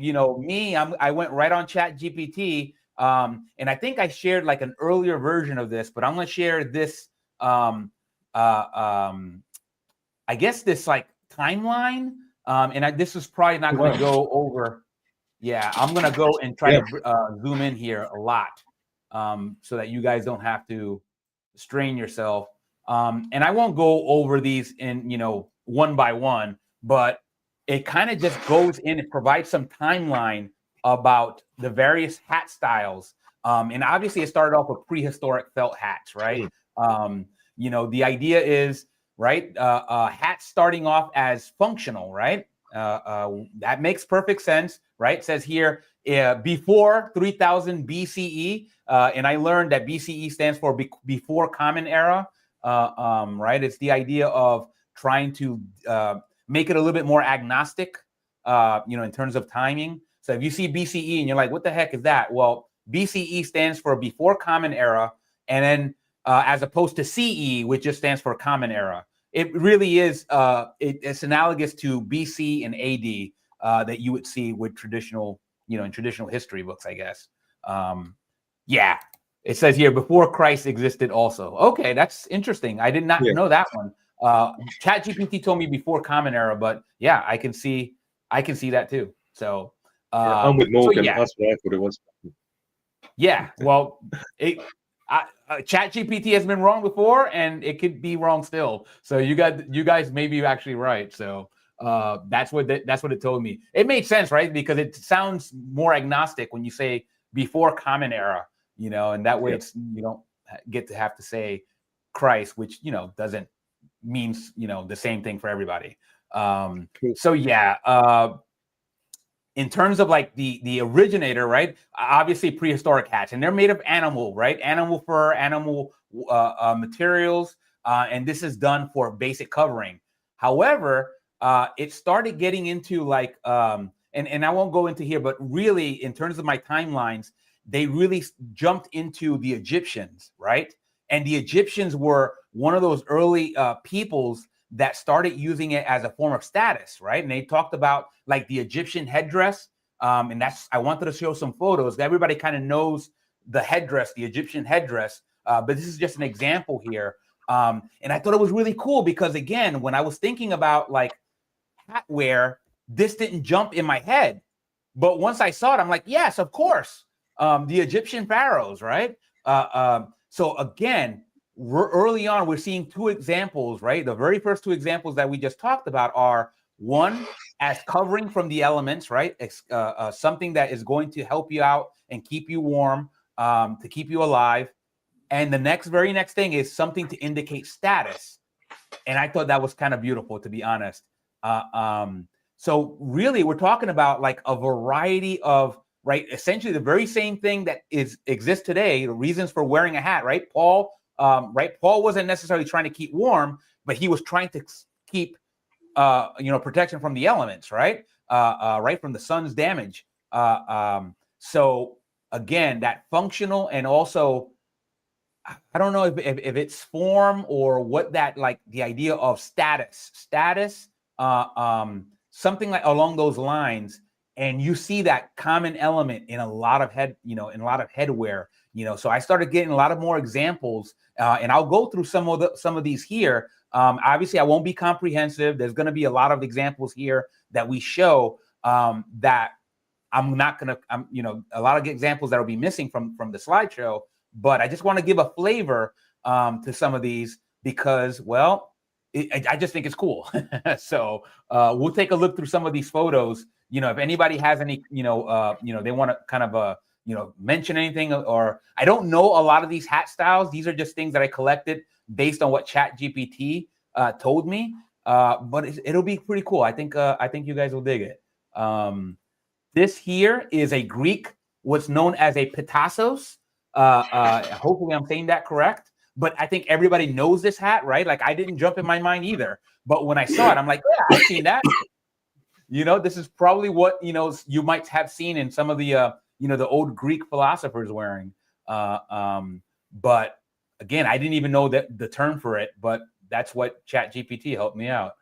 I went right on Chat GPT, and I think I shared like an earlier version of this, but I'm going to share this. I guess this like timeline, and this is probably not going to go over. Yeah, I'm going to go and try to zoom in here a lot, so that you guys don't have to strain yourself. And I won't go over these in, one by one, but it kind of just goes in and provides some timeline about the various hat styles. And obviously it started off with prehistoric felt hats, right? The idea is, right, hats starting off as functional, right? That makes perfect sense, right? It says here, before 3000 BCE, and I learned that BCE stands for before Common Era, right? It's the idea of trying to make it a little bit more agnostic, in terms of timing. So if you see BCE and you're like, what the heck is that? Well, BCE stands for before Common Era, and then as opposed to CE, which just stands for Common Era. It really is, it's analogous to BC and AD that you would see with traditional, in traditional history books, I guess. Yeah, it says here, before Christ existed also. Okay, that's interesting. I did not know that one. ChatGPT told me before Common Era, but yeah, I can see that too. So I'm with Morgan. That's what I thought it was. Yeah, well, ChatGPT has been wrong before, and it could be wrong still. So you guys may be actually right. So that's what it told me. It made sense, right? Because it sounds more agnostic when you say before Common Era, and that way it's, you don't get to have to say Christ, which doesn't means the same thing for everybody. So yeah. In terms of like the originator, right? Obviously prehistoric hats, and they're made of animal, right? Animal fur, animal materials, and this is done for basic covering. However, it started getting into like, and I won't go into here, but really in terms of my timelines, they really jumped into the Egyptians, right? And the Egyptians were one of those early peoples that started using it as a form of status, right? And they talked about like the Egyptian headdress. And I wanted to show some photos. Everybody kind of knows the headdress, the Egyptian headdress. But this is just an example here. And I thought it was really cool because, again, when I was thinking about like hat wear, this didn't jump in my head. But once I saw it, I'm like, yes, of course. The Egyptian pharaohs, right? So again, early on, we're seeing two examples, right? The very first two examples that we just talked about are one as covering from the elements, right? Something that is going to help you out and keep you warm, to keep you alive. And the very next thing is something to indicate status. And I thought that was kind of beautiful, to be honest. So really, we're talking about like a variety of, right? Essentially the very same thing that exists today, the reasons for wearing a hat, right? Paul wasn't necessarily trying to keep warm, but he was trying to keep, protection from the elements, right? Right, from the sun's damage. So again, that functional, and also, I don't know if it's form or what that, like the idea of status, something like along those lines. And you see that common element in a lot of headwear. So I started getting a lot of more examples, and I'll go through some of these here. Obviously, I won't be comprehensive. There's going to be a lot of examples here that we show, that I'm not going to, a lot of examples that will be missing from the slideshow. But I just want to give a flavor to some of these because, well, I just think it's cool. So we'll take a look through some of these photos. If anybody has any, they want to kind of, mention anything, or I don't know a lot of these hat styles. These are just things that I collected based on what ChatGPT told me. But it'll be pretty cool. I think you guys will dig it. This here is a Greek, what's known as a Pitassos. Hopefully I'm saying that correct. But I think everybody knows this hat, right? Like I didn't jump in my mind either. But when I saw it, I'm like, yeah, I've seen that. This is probably what, you might have seen in some of the, the old Greek philosophers wearing. But again, I didn't even know that the term for it, but that's what ChatGPT helped me out.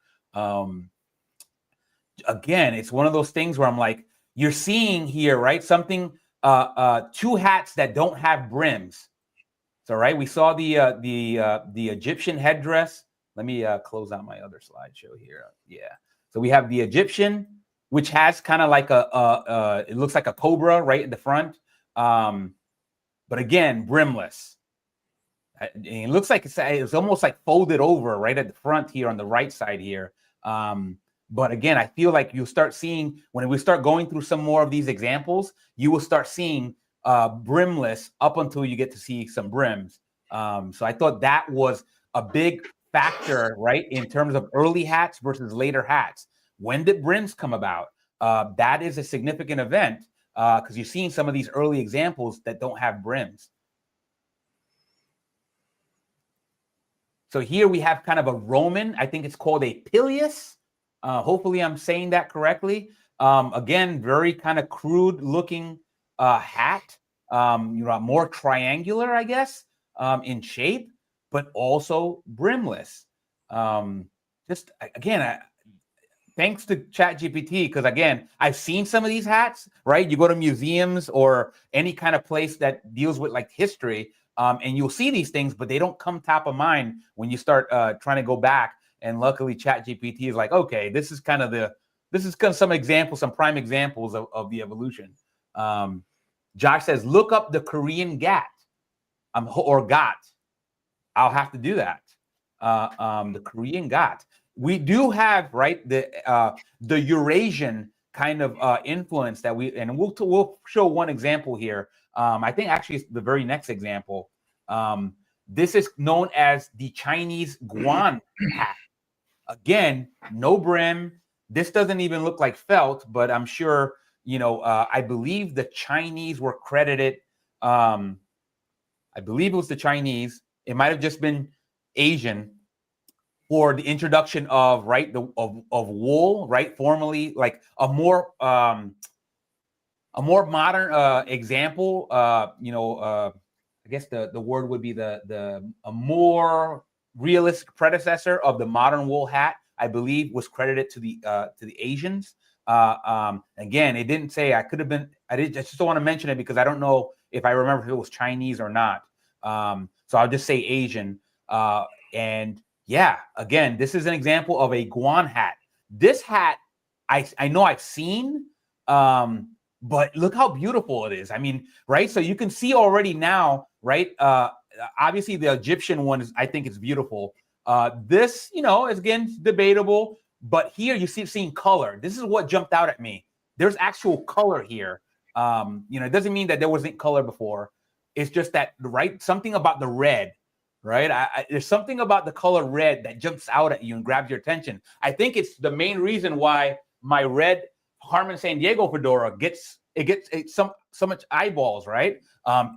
Again, it's one of those things where I'm like, you're seeing here, right? Something, two hats that don't have brims. So, right, we saw the Egyptian headdress. Let me close out my other slideshow here. Yeah. So we have the Egyptian, which has kind of like it looks like a cobra right in the front. But again, brimless. And it looks like it's almost like folded over right at the front here on the right side here. But again, I feel like you'll start seeing, when we start going through some more of these examples, you will start seeing brimless up until you get to see some brims. So I thought that was a big factor, right, in terms of early hats versus later hats. When did brims come about? That is a significant event because you're seeing some of these early examples that don't have brims. So here we have kind of a Roman, I think it's called a pileus. Hopefully I'm saying that correctly. Again, very kind of crude looking hat, more triangular, I guess, in shape, but also brimless. Just again, thanks to ChatGPT, because again, I've seen some of these hats, right? You go to museums or any kind of place that deals with like history, and you'll see these things, but they don't come top of mind when you start trying to go back. And luckily, ChatGPT is like, okay, this is kind of some examples, some prime examples of the evolution. Josh says, look up the Korean gat, or gat. I'll have to do that. The Korean gat. We do have, right, the Eurasian kind of influence that we'll show one example here. I think actually it's the very next example. This is known as the Chinese guan hat. Again, no brim. This doesn't even look like felt, but I'm sure, I believe the Chinese were credited. I believe it was the Chinese. It might have just been Asian for the introduction of, right, of wool, right? Formerly, like a more modern example. I guess the word would be a more realistic predecessor of the modern wool hat, I believe, was credited to the Asians. Again, it didn't say. I just don't want to mention it because I don't know if I remember if it was Chinese or not. So I'll just say Asian. And yeah, again, this is an example of a guan hat. This hat, I know I've seen, but look how beautiful it is. I mean, right? So you can see already now, right? Obviously, the Egyptian one I think it's beautiful. This, is again debatable, but here you see seeing color. This is what jumped out at me. There's actual color here. It doesn't mean that there wasn't color before. It's just that, right? Something about the red, right? There's something about the color red that jumps out at you and grabs your attention. I think it's the main reason why my red Harman San Diego fedora gets so much eyeballs, right?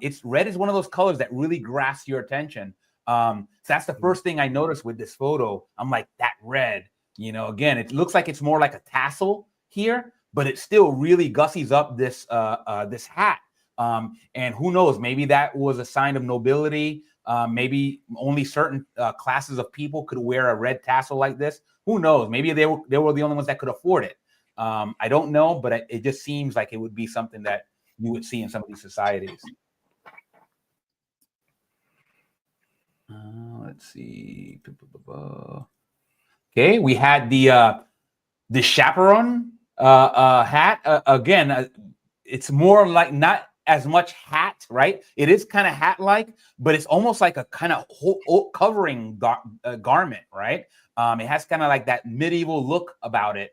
It's red is one of those colors that really grasps your attention. So that's the first thing I noticed with this photo. I'm like, that red, again, it looks like it's more like a tassel here, but it still really gussies up this this hat. And who knows, maybe that was a sign of nobility. Maybe only certain classes of people could wear a red tassel like this. Who knows? Maybe they were the only ones that could afford it. I don't know, but it just seems like it would be something that you would see in some of these societies. Let's see. Okay, we had the chaperone hat. Again, it's more like not as much hat, right? It is kind of hat-like, but it's almost like a kind of covering garment, right? It has kind of like that medieval look about it.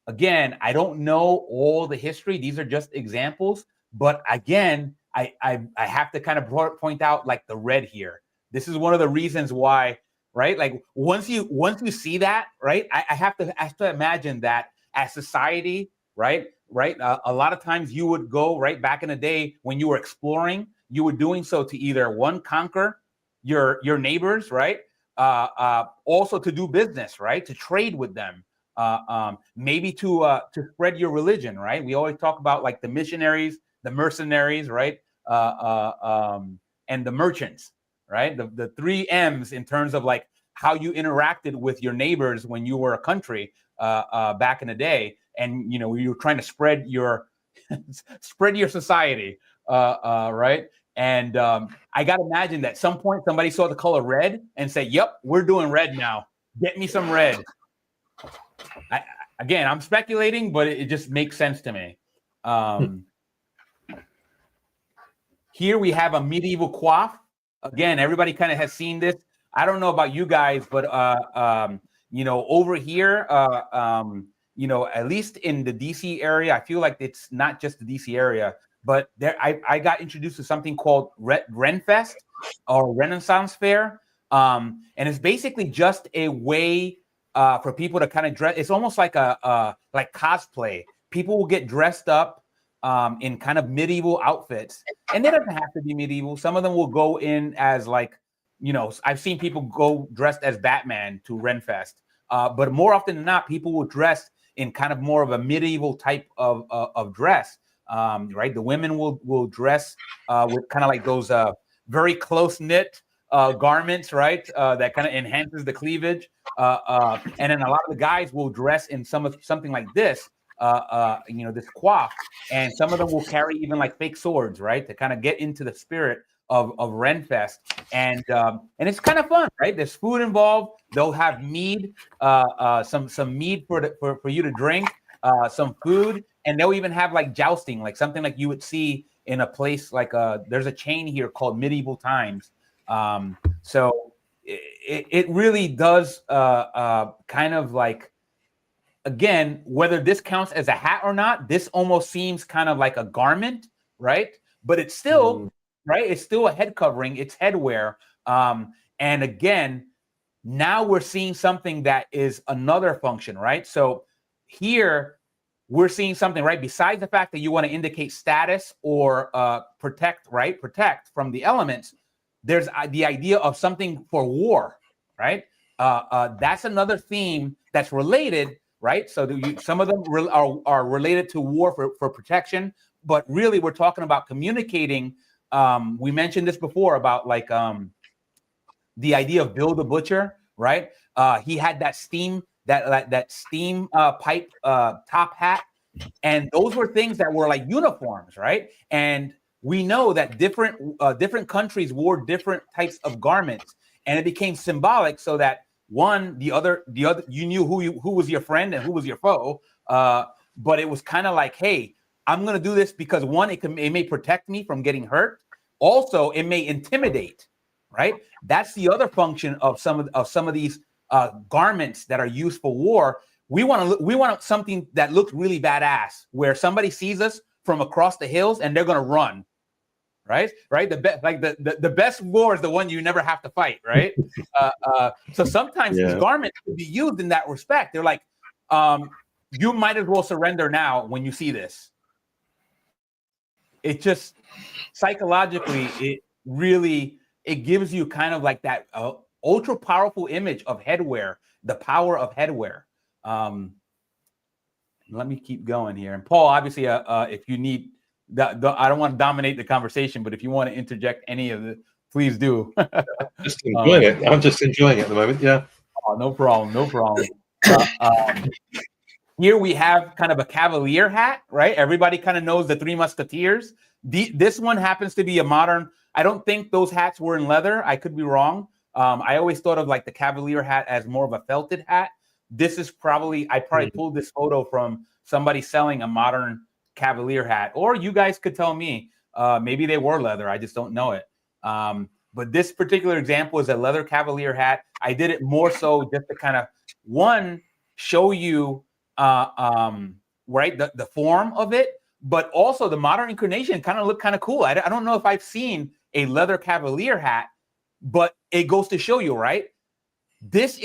Again, I don't know all the history. These are just examples, but again, I have to kind of point out like the red here. This is one of the reasons why, right? Like once you see that, right? I have to imagine that as society, right? right? A lot of times you would go right back in the day when you were exploring, you were doing so to either one, conquer your neighbors, right? Also to do business, right? To trade with them, maybe to spread your religion, right? We always talk about like the missionaries, the mercenaries, right? And the merchants, right? The three M's in terms of like how you interacted with your neighbors when you were a country back in the day, and you know, you were trying to spread your spread your society, right? And I got to imagine that at some point somebody saw the color red and said, "Yep, we're doing red now. Get me some red." Again, I'm speculating, but it just makes sense to me. Here we have a medieval coif. Again, everybody kind of has seen this. I don't know about you guys, but you know, over here, you know, at least in the DC area, I feel like it's not just the DC area, but there I got introduced to something called Renfest or Renaissance Fair. And it's basically just a way for people to kind of dress. It's almost like like cosplay. People will get dressed up in kind of medieval outfits, and it doesn't have to be medieval. Some of them will go in as like, you know, I've seen people go dressed as Batman to Renfest, but more often than not, people will dress in kind of more of a medieval type of dress, right? The women will dress with kind of like those very close knit garments, right? That kind of enhances the cleavage, and then a lot of the guys will dress in something like this. You know, this coif, and some of them will carry even like fake swords, right, to kind of get into the spirit of Renfest, and it's kind of fun, right? There's food involved. They'll have mead, some mead for you to drink, some food, and they'll even have like jousting, like something like you would see in a place like there's a chain here called Medieval Times. So it really does kind of like, again, whether this counts as a hat or not, this almost seems kind of like a garment, right? But it's still, right? It's still a head covering. It's headwear. And again, now we're seeing something that is another function, right? So here we're seeing something, right? Besides the fact that you want to indicate status or protect, right? Protect from the elements, there's the idea of something for war, right? That's another theme that's related, right? So some of them are related to war for protection, but really we're talking about communicating. We mentioned this before about like the idea of Bill the Butcher, right? He had that steam pipe top hat, and those were things that were like uniforms, right? And we know that different countries wore different types of garments, and it became symbolic so that the other, you knew who was your friend and who was your foe. But it was kind of like, hey, I'm gonna do this because one, it may protect me from getting hurt. Also, it may intimidate, right? That's the other function of some of these garments that are used for war. We want something that looks really badass, where somebody sees us from across the hills and they're gonna run. Right. The best war is the one you never have to fight, right? So sometimes these garments could be used in that respect. They're like, you might as well surrender now when you see this. It just psychologically, it gives you kind of like that ultra powerful image of headwear, the power of headwear. Let me keep going here. And Paul, obviously, if you need. I don't want to dominate the conversation, but if you want to interject any of it, please do. Just enjoying it. I'm just enjoying it at the moment. Yeah. Oh, no problem. No problem. Here we have kind of a cavalier hat, right? Everybody kind of knows the Three Musketeers. This one happens to be a modern. I don't think those hats were in leather. I could be wrong. I always thought of like the cavalier hat as more of a felted hat. This is probably pulled this photo from somebody selling a modern cavalier hat, or you guys could tell me maybe they were leather. I just don't know it. But this particular example is a leather cavalier hat. I did it more so just to kind of show you right the form of it, but also the modern incarnation kind of looked kind of cool. I don't know if I've seen a leather cavalier hat, but it goes to show you, right? This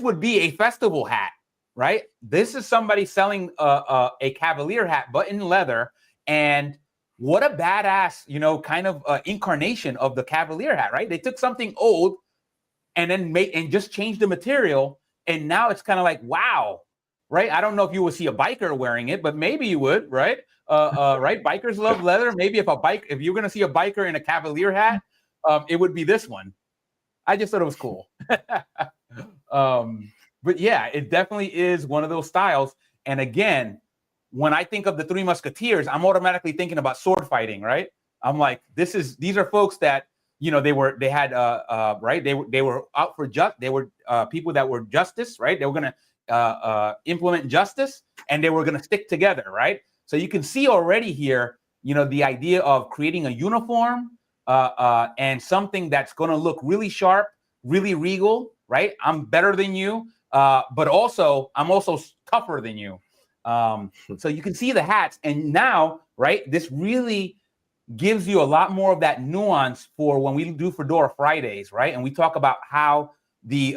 would be a festival hat, right? This is somebody selling a cavalier hat, but in leather. And what a badass, you know, kind of incarnation of the cavalier hat, right? They took something old and then just changed the material. And now it's kind of like, wow, right? I don't know if you would see a biker wearing it, but maybe you would, right? Right? Bikers love leather. Maybe if you're going to see a biker in a cavalier hat, it would be this one. I just thought it was cool. But yeah, it definitely is one of those styles. And again, when I think of the Three Musketeers, I'm automatically thinking about sword fighting, right? I'm like, these are folks that, you know, they were out for they were people that were justice, right? They were going to implement justice, and they were going to stick together, right? So you can see already here, you know, the idea of creating a uniform and something that's going to look really sharp, really regal, right? I'm better than you, but also I'm also tougher than you. So you can see the hats, and now, right, this really gives you a lot more of that nuance for when we do Fedora Fridays, right? And we talk about how the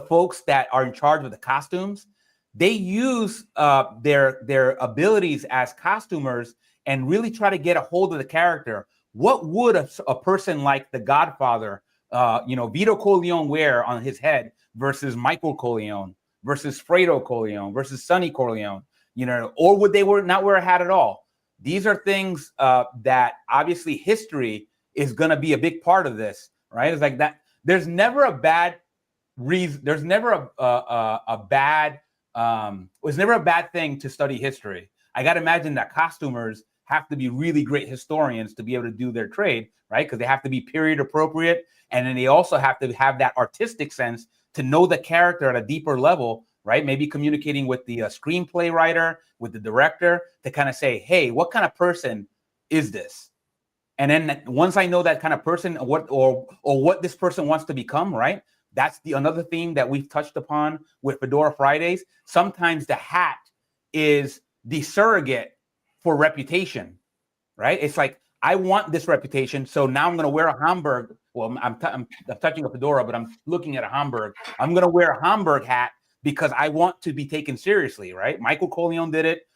folks that are in charge of the costumes, they use their abilities as costumers and really try to get a hold of the character. What would a person like the Godfather, Vito Corleone wear on his head versus Michael Corleone versus Fredo Corleone versus Sonny Corleone, you know, or would they not wear a hat at all? These are things that obviously history is going to be a big part of this, right? It's like that. There's never a bad reason. There's never a bad. It's never a bad thing to study history. I got to imagine that costumers have to be really great historians to be able to do their trade, right? Because they have to be period appropriate, and then they also have to have that artistic sense to know the character at a deeper level, right? Maybe communicating with the screenplay writer, with the director, to kind of say, hey, what kind of person is this? And then once I know that kind of person, what this person wants to become, right? That's another theme that we've touched upon with Fedora Fridays. Sometimes the hat is the surrogate for reputation, right? It's like, I want this reputation, so now I'm going to wear a Hamburg. Well, I'm touching a fedora, but I'm looking at a Hamburg. I'm going to wear a Hamburg hat because I want to be taken seriously, right? Michael Corleone did it.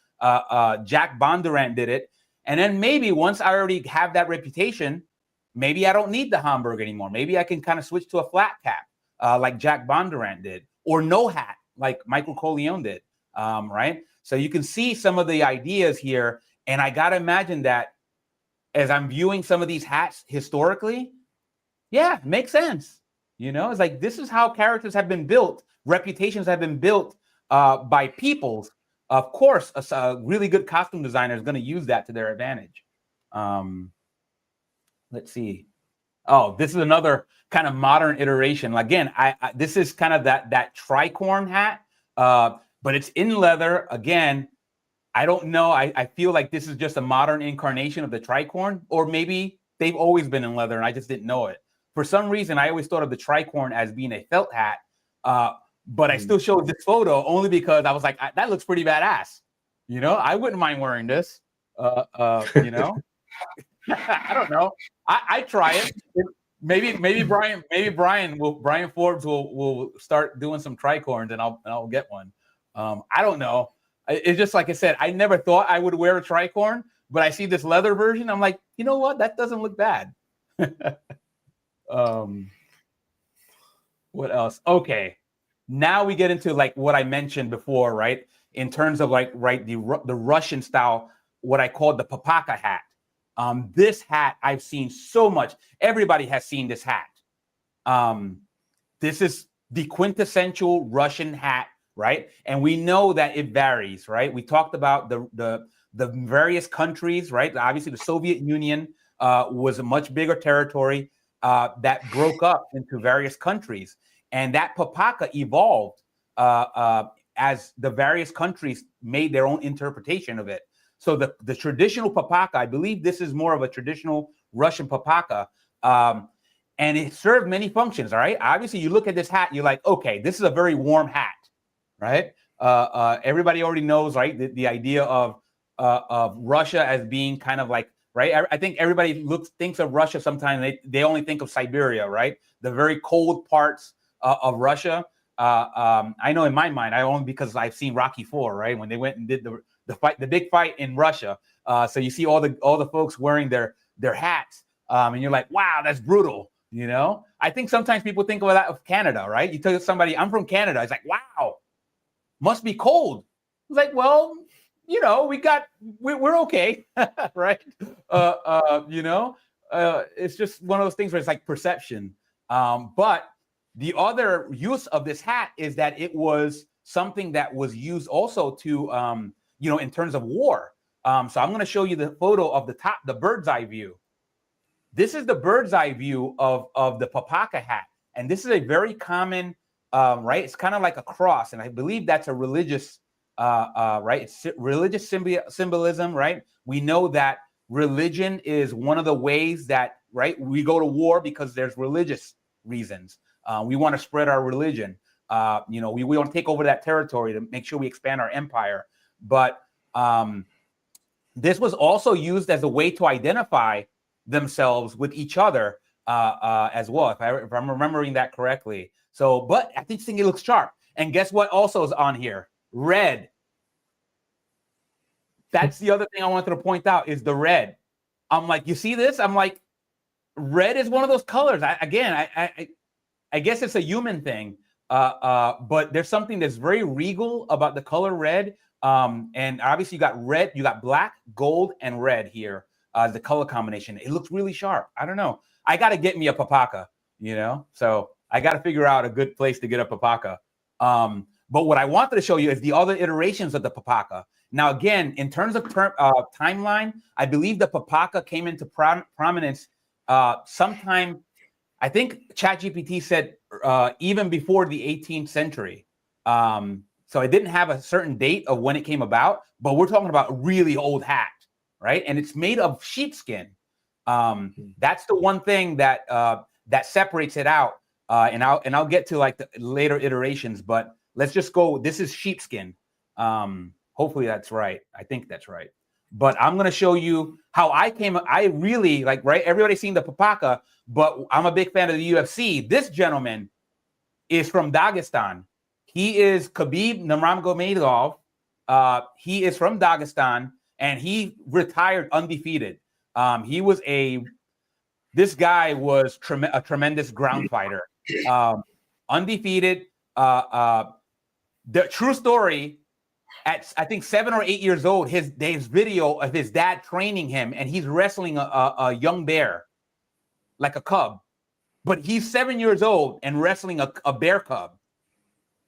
Jack Bondurant did it. And then maybe once I already have that reputation, maybe I don't need the Hamburg anymore. Maybe I can kind of switch to a flat cap like Jack Bondurant did, or no hat like Michael Corleone did, right? So you can see some of the ideas here. And I got to imagine that as I'm viewing some of these hats historically, yeah, it makes sense. You know, it's like, this is how characters have been built. Reputations have been built by peoples. Of course, a really good costume designer is going to use that to their advantage. Let's see. Oh, this is another kind of modern iteration. Again, this is kind of that tricorn hat, but it's in leather. Again, I don't know. I feel like this is just a modern incarnation of the tricorn, or maybe they've always been in leather and I just didn't know it. For some reason, I always thought of the tricorn as being a felt hat, but I still showed this photo only because I was like, that looks pretty badass. You know, I wouldn't mind wearing this. You know, I don't know. I try it. Maybe Brian Forbes will start doing some tricorns, and I'll get one. I don't know. It's just like I said, I never thought I would wear a tricorn, but I see this leather version. I'm like, you know what? That doesn't look bad. What else? Okay. Now we get into like what I mentioned before, right? In terms of like, right, the Russian style, what I call the Papakha hat. This hat I've seen so much. Everybody has seen this hat. This is the quintessential Russian hat, right? And we know that it varies, right? We talked about the various countries, right? Obviously, the Soviet Union was a much bigger territory that broke up into various countries. And that Papakha evolved as the various countries made their own interpretation of it. So the traditional Papakha, I believe this is more of a traditional Russian Papakha, and it served many functions, all right? Obviously, you look at this hat, you're like, okay, this is a very warm hat, right? Everybody already knows, right, the idea of Russia as being kind of like, right? I think everybody thinks of Russia sometimes, they only think of Siberia, right? The very cold parts of Russia. I know in my mind, I only because I've seen Rocky IV, right? When they went and did the fight, the big fight in Russia. So you see all the folks wearing their hats, and you're like, wow, that's brutal. You know, I think sometimes people think of that of Canada, right? You tell somebody, I'm from Canada. It's like, wow, must be cold. It's like, well, you know, we're okay, right? You know, it's just one of those things where it's like perception. But the other use of this hat is that it was something that was used also to, you know, in terms of war. So I'm going to show you the photo of the bird's eye view. This is the bird's eye view of the Papakha hat. And this is a very common, right? It's kind of like a cross. And I believe that's a religious, right? It's religious symbolism, right? We know that religion is one of the ways that, right, we go to war because there's religious reasons. We want to spread our religion. You know, we want to take over that territory to make sure we expand our empire. But this was also used as a way to identify themselves with each other as well, if I'm remembering that correctly. So, but I think it looks sharp. And guess what also is on here? Red. That's the other thing I wanted to point out is the red. I'm like, you see this? I'm like, red is one of those colors. I guess it's a human thing, but there's something that's very regal about the color red. And obviously you got red, you got black, gold, and red here. The color combination. It looks really sharp. I don't know. I got to get me a Papakha, you know? So I got to figure out a good place to get a Papakha. But what I wanted to show you is the other iterations of the Papakha. Now, again, in terms of timeline, I believe the Papakha came into prominence sometime, I think ChatGPT said even before the 18th century. So it didn't have a certain date of when it came about, but we're talking about a really old hat, right? And it's made of sheepskin. That's the one thing that that separates it out. And I'll get to like the later iterations, but let's just go. This is sheepskin. Hopefully that's right. I think that's right. But I'm going to show you how I really like, right? Everybody's seen the Papakha, but I'm a big fan of the UFC. This gentleman is from Dagestan. He is Khabib Nurmagomedov. He is from Dagestan, and he retired undefeated. This guy was a tremendous ground fighter, undefeated. The true story, at I think 7 or 8 years old, his video of his dad training him, and he's wrestling a young bear, like a cub, but he's 7 years old and wrestling a bear cub,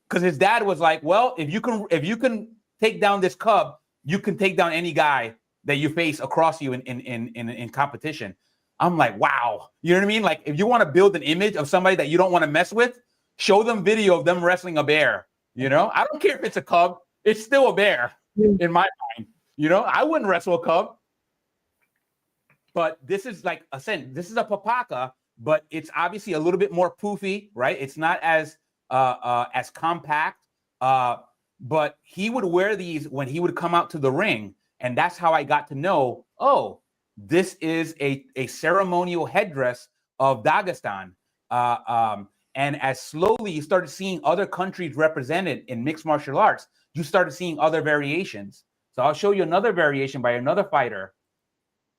because his dad was like, well, if you can take down this cub, you can take down any guy that you face across you in competition. I'm like, wow, you know what I mean? Like, if you want to build an image of somebody that you don't want to mess with, show them video of them wrestling a bear. You know, I don't care if it's a cub. It's still a bear in my mind. You know, I wouldn't wrestle a cub. But this is like this is a Papakha, but it's obviously a little bit more poofy, right? It's not as compact. But he would wear these when he would come out to the ring, and that's how I got to know, oh, this is a ceremonial headdress of Dagestan. And as slowly you started seeing other countries represented in mixed martial arts, you started seeing other variations. So I'll show you another variation by another fighter.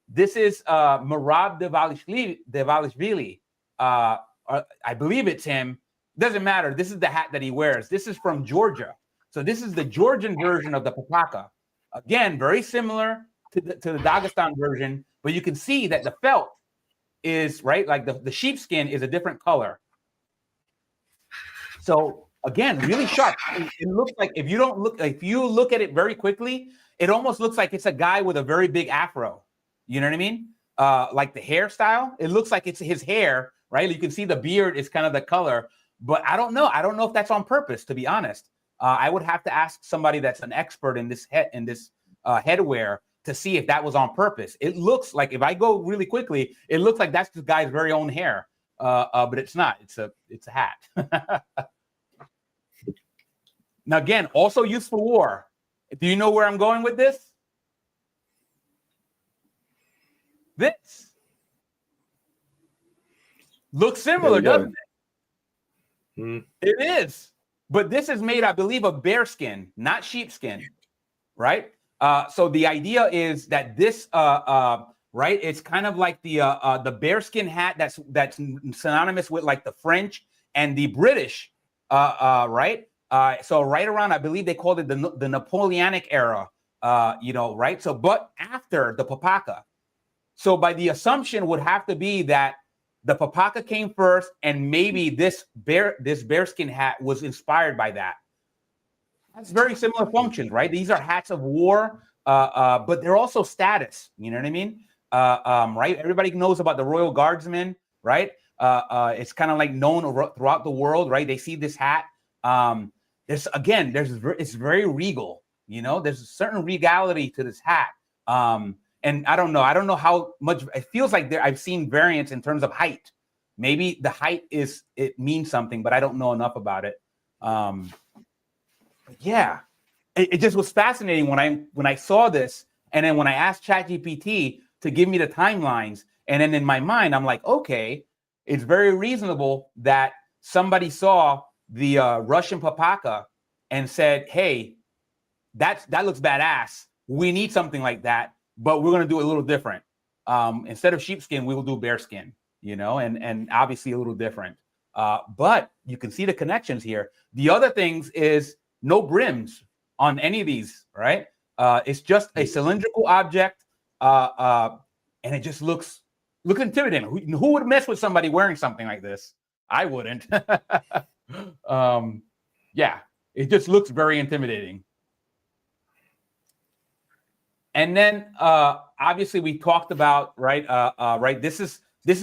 This is Merab Devalishvili. I believe it's him. Doesn't matter. This is the hat that he wears. This is from Georgia. So this is the Georgian version of the Papakha. Again, very similar to the Dagestan version, but you can see that the felt is, right, like the sheepskin is a different color. So again, really sharp. It looks like, if you look at it very quickly, it almost looks like it's a guy with a very big afro. You know what I mean? Like the hairstyle, it looks like it's his hair, right? You can see the beard is kind of the color, but I don't know. I don't know if that's on purpose, to be honest. I would have to ask somebody that's an expert in this headwear to see if that was on purpose. It looks like, if I go really quickly, it looks like that's the guy's very own hair, but it's not. It's a hat. Now, again, also used for war. Do you know where I'm going with this? This looks similar, doesn't it? It is. But this is made, I believe, of bearskin, not sheepskin, right? So the idea is that this, right, it's kind of like the bearskin hat that's synonymous with like the French and the British, right? So right around, I believe they called it the Napoleonic era, right? So, but after the Papakha. So by the assumption would have to be that the Papakha came first, and maybe this bearskin hat was inspired by that. That's very similar functions, right? These are hats of war, but they're also status. You know what I mean? Right? Everybody knows about the Royal Guardsmen, right? It's kind of like known throughout the world, right? They see this hat. It's very regal. There's a certain regality to this hat. And I don't know how much it feels like I've seen variants in terms of height. Maybe the height it means something, but I don't know enough about it. Yeah, it just was fascinating when I saw this, and then when I asked ChatGPT to give me the timelines, and then in my mind I'm like, okay, it's very reasonable that somebody saw the Russian Papakha and said, hey, that looks badass. We need something like that, but we're gonna do it a little different. Instead of sheepskin, we will do bearskin, and obviously a little different. But you can see the connections here. The other things is no brims on any of these, right? It's just a cylindrical object, and it just looks intimidating. Who would mess with somebody wearing something like this? I wouldn't. Yeah, it just looks very intimidating. And then obviously we talked about, right? Right. This is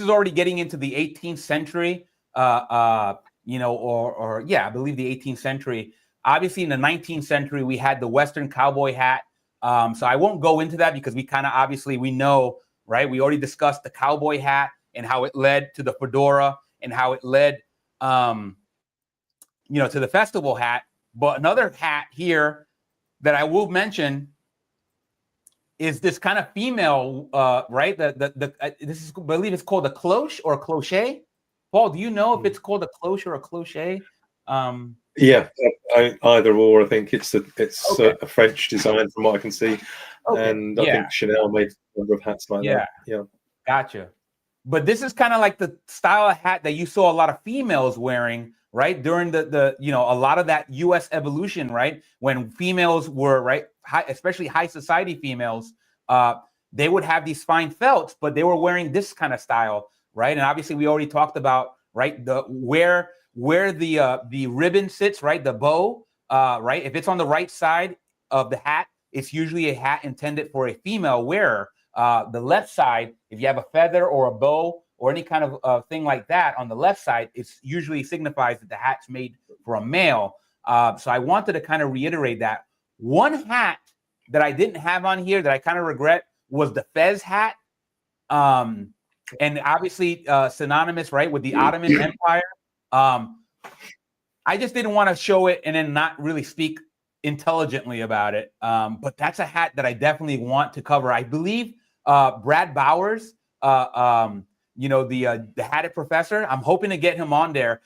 already getting into the 18th century, I believe the 18th century. Obviously, in the 19th century, we had the Western cowboy hat. So I won't go into that because we know, right? We already discussed the cowboy hat and how it led to the fedora and how it led, to the festival hat. But another hat here that I will mention is this kind of female, right? This is, I believe it's called a cloche or a cloche. Paul, do you know if it's called a cloche or a cloche? Yeah, either or. I think it's okay. A French design from what I can see, okay. And I think Chanel made a number of hats like that. Yeah, gotcha. But this is kind of like the style of hat that you saw a lot of females wearing, right? During the a lot of that U.S. evolution, right? When females were, right, especially high society females, they would have these fine felts, but they were wearing this kind of style, right? And obviously we already talked about, right, where the ribbon sits, right? The bow, right? If it's on the right side of the hat, it's usually a hat intended for a female wearer. The left side, if you have a feather or a bow or any kind of thing like that on the left side, it's usually signifies that the hat's made for a male. So I wanted to kind of reiterate that. One hat that I didn't have on here that I kind of regret was the fez hat. And obviously synonymous, right, with the Ottoman Empire. I just didn't want to show it and then not really speak intelligently about it. But that's a hat that I definitely want to cover. I believe Brad Bowers, the hatted professor, I'm hoping to get him on there.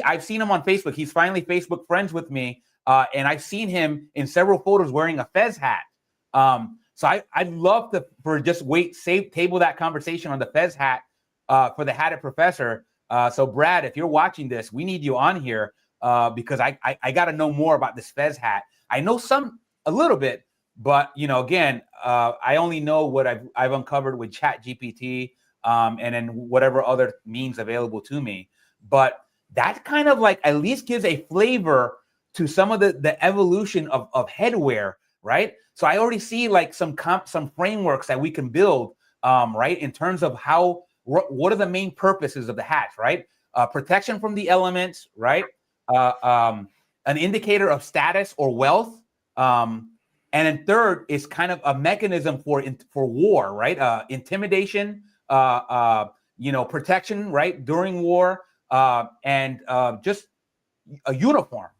I've seen him on Facebook. He's finally Facebook friends with me. And I've seen him in several photos wearing a fez hat. So I'd love to table that conversation on the fez hat for the hatted professor. So Brad, if you're watching this, we need you on here because I got to know more about this fez hat. I know a little bit, but again, I only know what I've uncovered with ChatGPT and then whatever other means available to me. But that kind of like at least gives a flavor to some of the evolution of headwear, right? So I already see like some frameworks that we can build, right, in terms of what are the main purposes of the hats, right? Protection from the elements, right? An indicator of status or wealth. And then third is kind of a mechanism for war, right? Intimidation, protection, right, during war, and just a uniform,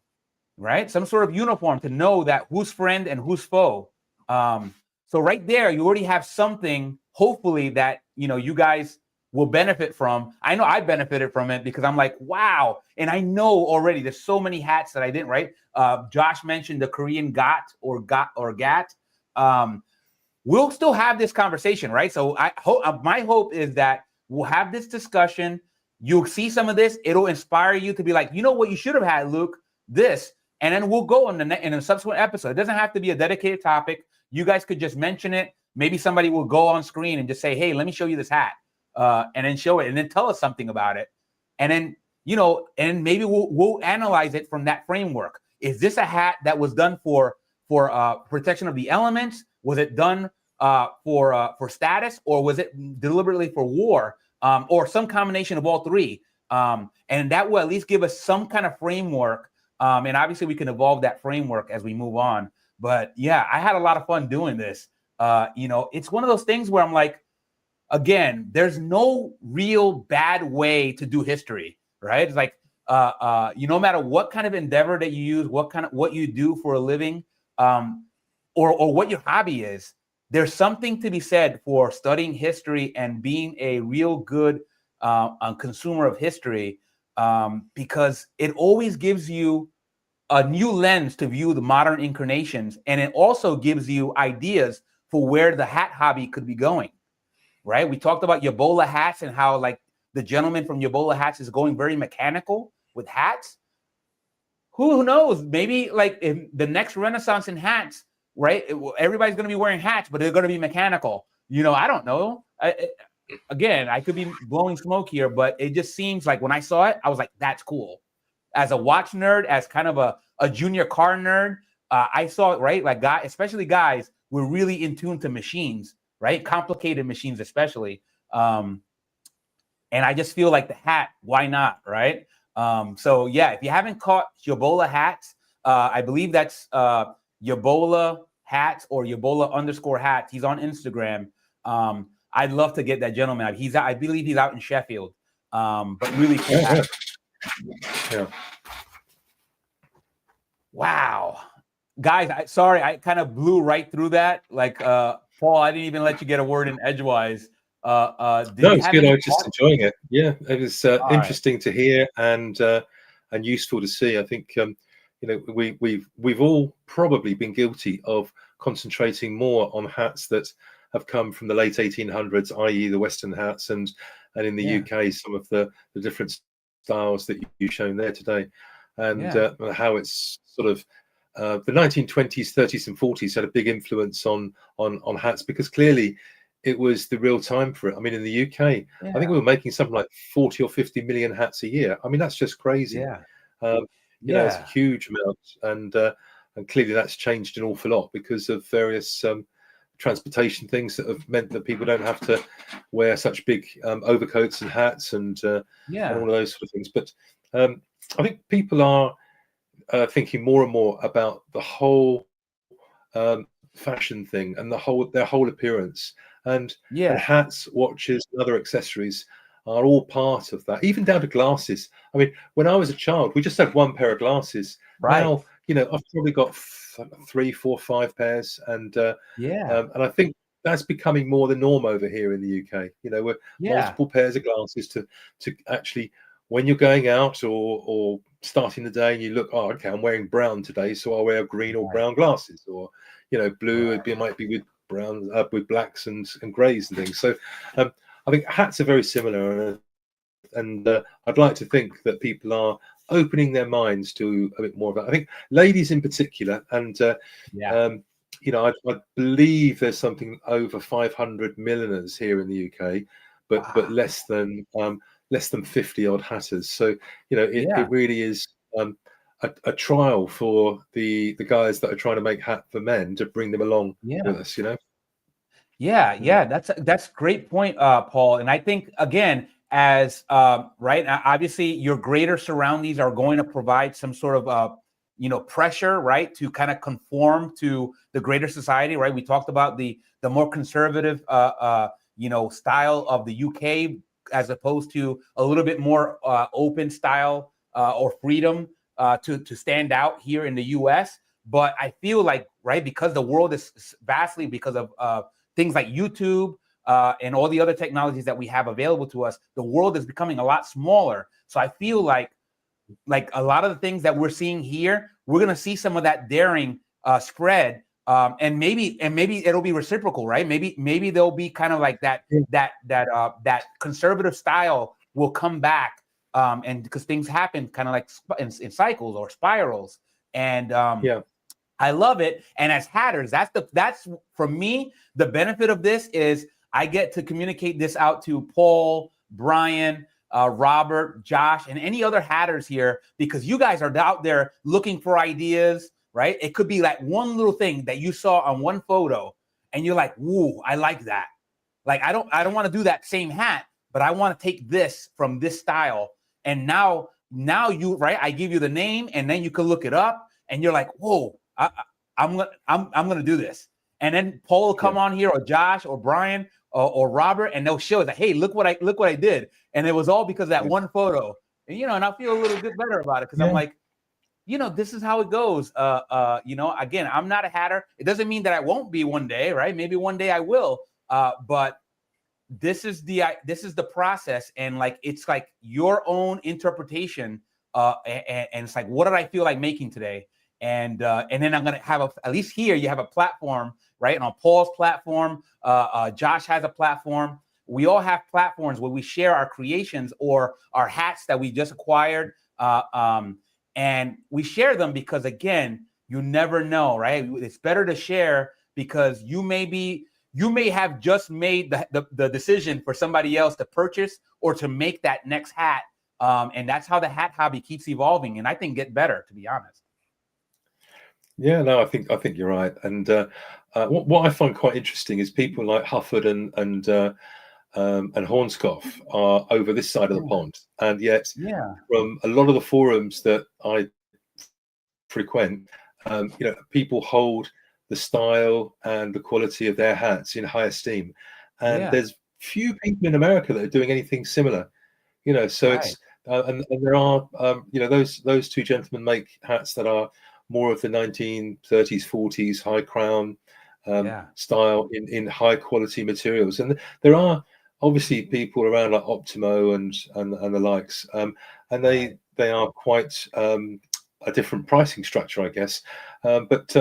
right? Some sort of uniform to know that who's friend and who's foe. So right there, you already have something, hopefully, that you guys will benefit from. I know I benefited from it because I'm like, wow. And I know already there's so many hats that I didn't, right? Josh mentioned the Korean gat. We'll still have this conversation, right? So I hope, my hope is that we'll have this discussion. You'll see some of this. It'll inspire you to be like, you know what you should have had, Luke, this. And then we'll go in a subsequent episode. It doesn't have to be a dedicated topic. You guys could just mention it. Maybe somebody will go on screen and just say, hey, let me show you this hat. And then show it and then tell us something about it. And then, and maybe we'll analyze it from that framework. Is this a hat that was done for protection of the elements? Was it done for status, or was it deliberately for war, or some combination of all three? And that will at least give us some kind of framework. And obviously we can evolve that framework as we move on. But yeah, I had a lot of fun doing this. It's one of those things where I'm like, again, there's no real bad way to do history, right? It's like, no matter what kind of endeavor that you use, what you do for a living, or what your hobby is, there's something to be said for studying history and being a real good consumer of history, because it always gives you a new lens to view the modern incarnations, and it also gives you ideas for where the hat hobby could be going. Right? We talked about Ebola hats and how like the gentleman from Ebola hats is going very mechanical with hats. Who knows? Maybe like in the next renaissance in hats, right? Everybody's going to be wearing hats, but they're going to be mechanical. I don't know. Again, I could be blowing smoke here, but it just seems like when I saw it, I was like, that's cool. As a watch nerd, as kind of a junior car nerd, I saw it, right? Like especially guys, we're really in tune to machines. Right? Complicated machines, especially. And I just feel like the hat, why not? Right? So yeah, if you haven't caught Ebola hats, I believe that's Ebola hats or Ebola_hats. He's on Instagram. I'd love to get that gentleman. I believe he's out in Sheffield. But really cool hat. Yeah. Wow. Guys, sorry, I kind of blew right through that. Like, Paul, I didn't even let you get a word in edgewise. No, it's good. I was just enjoying it. Yeah, it was interesting to hear and useful to see. I think we've all probably been guilty of concentrating more on hats that have come from the late 1800s, i.e., the Western hats, and in the UK, some of the different styles that you've shown there today, and how it's sort of. The 1920s, 30s, and 40s had a big influence on hats, because clearly it was the real time for it. I mean, in the UK, I think we were making something like 40 or 50 million hats a year. I mean, that's just crazy. It's a huge amount, and clearly that's changed an awful lot because of various transportation things that have meant that people don't have to wear such big overcoats and hats and all of those sort of things. But I think people are thinking more and more about the whole fashion thing and their whole appearance, and hats, watches, and other accessories are all part of that, even down to glasses. I mean, when I was a child, we just had one pair of glasses. Right. Now, I've probably got 3, 4, 5 pairs, and I think that's becoming more the norm over here in the UK. We're multiple pairs of glasses to actually, when you're going out or starting the day and you look, oh, okay, I'm wearing brown today, so I'll wear green or brown glasses, or blue. It might be with brown, with blacks and greys and things. So I think hats are very similar, and I'd like to think that people are opening their minds to a bit more of that. I think ladies in particular, and I believe there's something over 500 milliners here in the UK, but less than 50 odd hatters. So it really is a trial for the guys that are trying to make hat for men to bring them along with us. That's a great point, Paul. And I think, again, as obviously your greater surroundings are going to provide some sort of pressure, right, to kind of conform to the greater society, right? We talked about the more conservative style of the UK, as opposed to a little bit more open style or freedom to stand out here in the US. But I feel like, right, because the world is vastly, because of things like YouTube, and all the other technologies that we have available to us, the world is becoming a lot smaller. So I feel like a lot of the things that we're seeing here, we're going to see some of that daring spread. And maybe it'll be reciprocal, right? Maybe there'll be kind of like that conservative style will come back, and because things happen kind of like in cycles or spirals, and I love it. And as hatters, that's for me, the benefit of this is I get to communicate this out to Paul, Brian, Robert, Josh, and any other hatters here, because you guys are out there looking for ideas. Right? It could be like one little thing that you saw on one photo and you're like, "Woo, I like that." Like, I don't want to do that same hat, but I want to take this from this style. And now you, right? I give you the name and then you can look it up and you're like, "Whoa, I'm going to do this." And then Paul will come on here, or Josh or Brian or Robert, and they'll show that, "Hey, look what I did." And it was all because of that one photo. And, and I feel a little bit better about it, because I'm like, this is how it goes. Again, I'm not a hatter. It doesn't mean that I won't be one day, right? Maybe one day I will. But this is the process, and like it's like your own interpretation. And it's like, what did I feel like making today? And then I'm gonna have at least here you have a platform, right? And on Paul's platform, Josh has a platform. We all have platforms where we share our creations or our hats that we just acquired. And we share them because, again, you never know, right? It's better to share because you may have just made the decision for somebody else to purchase or to make that next hat. And that's how the hat hobby keeps evolving, and I think get better, to be honest. Yeah, no, I think you're right. And what I find quite interesting is people like Hufford and Hornscough are over this side of the pond, and yet from a lot of the forums that I frequent, people hold the style and the quality of their hats in high esteem, and there's few people in America that are doing anything similar. So it's and there are those two gentlemen make hats that are more of the 1930s, 40s high crown style in high quality materials, and there are obviously people around like Optimo and the likes, and they are quite a different pricing structure, I guess. But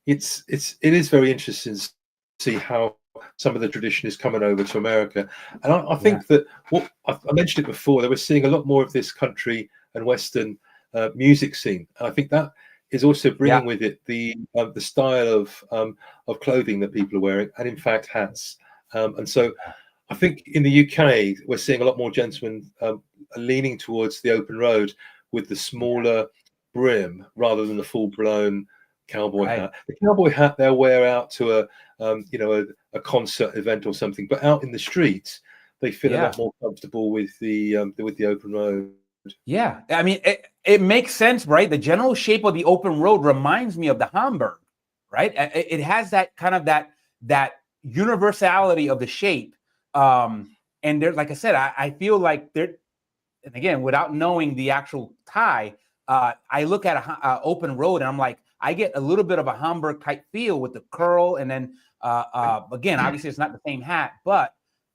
it is very interesting to see how some of the tradition is coming over to America, and I think that what I mentioned it before, that we're seeing a lot more of this country and Western music scene. And I think that is also bringing with it the style of clothing that people are wearing, and in fact hats, and so. I think in the UK, we're seeing a lot more gentlemen leaning towards the open road with the smaller brim rather than the full-blown cowboy hat. The cowboy hat they'll wear out to a concert event or something, but out in the streets, they feel a lot more comfortable with the open road. Yeah, I mean, it makes sense, right? The general shape of the open road reminds me of the Hamburg, right? It has that kind of that universality of the shape. And there's, like I said, I feel like there, and again, without knowing the actual tie, I look at a open road and I'm like, I get a little bit of a Hamburg type feel with the curl. And then, again, obviously it's not the same hat, but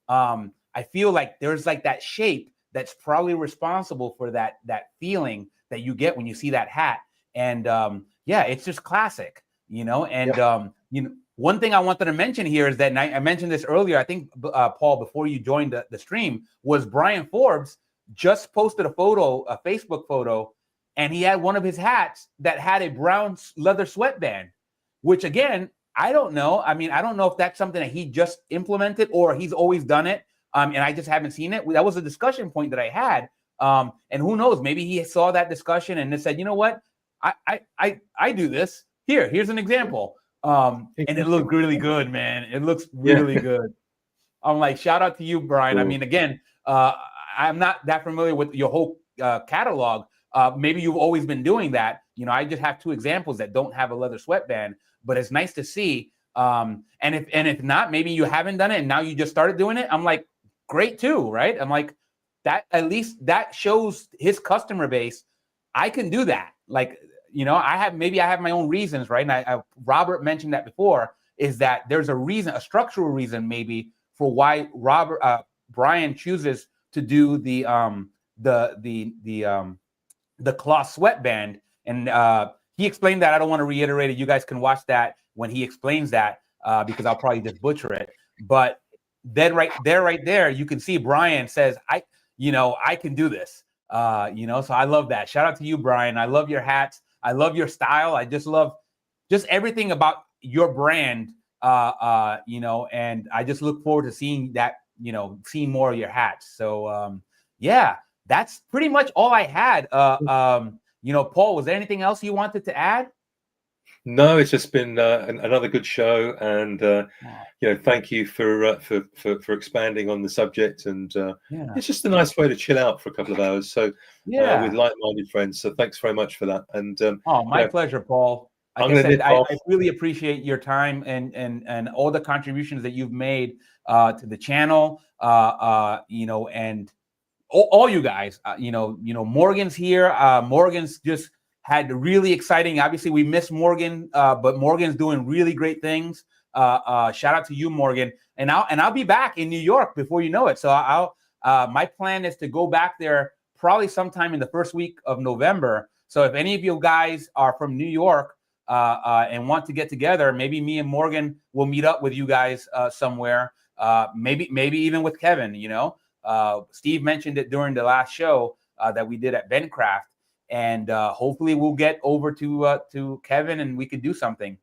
I feel like there's like that shape that's probably responsible for that feeling that you get when you see that hat. And it's just classic, and one thing I wanted to mention here is that, and I mentioned this earlier, I think, Paul, before you joined the stream, was Brian Forbes just posted a Facebook photo, and he had one of his hats that had a brown leather sweatband, which, again, I don't know. I mean, I don't know if that's something that he just implemented or he's always done it, and I just haven't seen it. That was a discussion point that I had, and who knows, maybe he saw that discussion and said, you know what, I do this. Here's an example. And it looked really good, man. It looks really good. I'm like, shout out to you, Brian. Cool. I mean, again, I'm not that familiar with your whole catalog. Maybe you've always been doing that. I just have two examples that don't have a leather sweatband, but it's nice to see. And if not, maybe you haven't done it and now you just started doing it. I'm like, great too, right? I'm like, that at least that shows his customer base. I can do that. Like, I have my own reasons, right? And Robert mentioned that before, is that there's a reason, a structural reason maybe for why Brian chooses to do the cloth sweatband. And he explained that. I don't want to reiterate it. You guys can watch that when he explains that, because I'll probably just butcher it. But then right there, you can see Brian says, I can do this. So I love that. Shout out to you, Brian. I love your hats. I love your style. I just love just everything about your brand. And I just look forward to seeing that, seeing more of your hats. So yeah, that's pretty much all I had. Paul, was there anything else you wanted to add? No, it's just been another good show, and thank you for expanding on the subject. And it's just a nice way to chill out for a couple of hours. So with like-minded friends. So thanks very much for that. And my pleasure, Paul. Like I said, I really appreciate your time and all the contributions that you've made to the channel. And all you guys. Morgan's here. Morgan's just had really exciting. Obviously, we miss Morgan, but Morgan's doing really great things. Shout out to you, Morgan. And I'll be back in New York before you know it. So my plan is to go back there probably sometime in the first week of November. So if any of you guys are from New York and want to get together, maybe me and Morgan will meet up with you guys somewhere. Maybe even with Kevin. Steve mentioned it during the last show that we did at Bencraft. And hopefully we'll get over to Kevin and we could do something.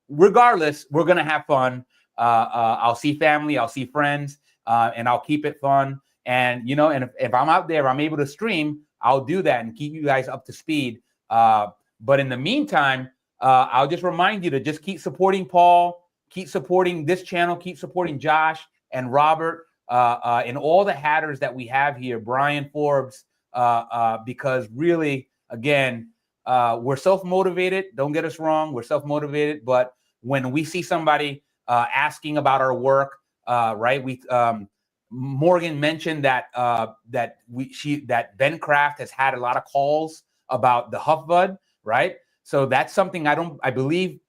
Regardless, we're going to have fun. I'll see family, I'll see friends, and I'll keep it fun. And, and if I'm out there, I'm able to stream, I'll do that and keep you guys up to speed. But in the meantime, I'll just remind you to just keep supporting Paul, keep supporting this channel, keep supporting Josh and Robert, and all the hatters that we have here, Brian Forbes, because really, again, we're self-motivated. Don't get us wrong. We're self-motivated. But when we see somebody asking about our work, right? Morgan mentioned that that Bencraft has had a lot of calls about the Huff Bud, right? So that's something I believe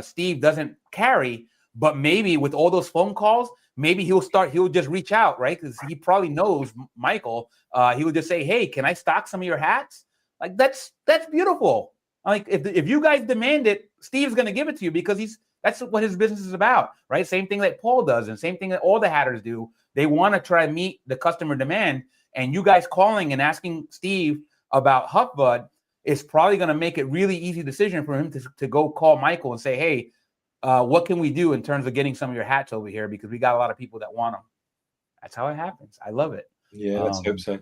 Steve doesn't carry, but maybe with all those phone calls, maybe he'll just reach out, right? Because he probably knows Michael. He would just say, hey, can I stock some of your hats? Like that's beautiful. Like if you guys demand it, Steve's gonna give it to you because that's what his business is about, right? Same thing that Paul does, and same thing that all the hatters do. They want to try to meet the customer demand, and you guys calling and asking Steve about Huff Bud is probably gonna make it really easy decision for him to go call Michael and say, hey, what can we do in terms of getting some of your hats over here? Because we got a lot of people that want them. That's how it happens. I love it. Yeah, let's hope so.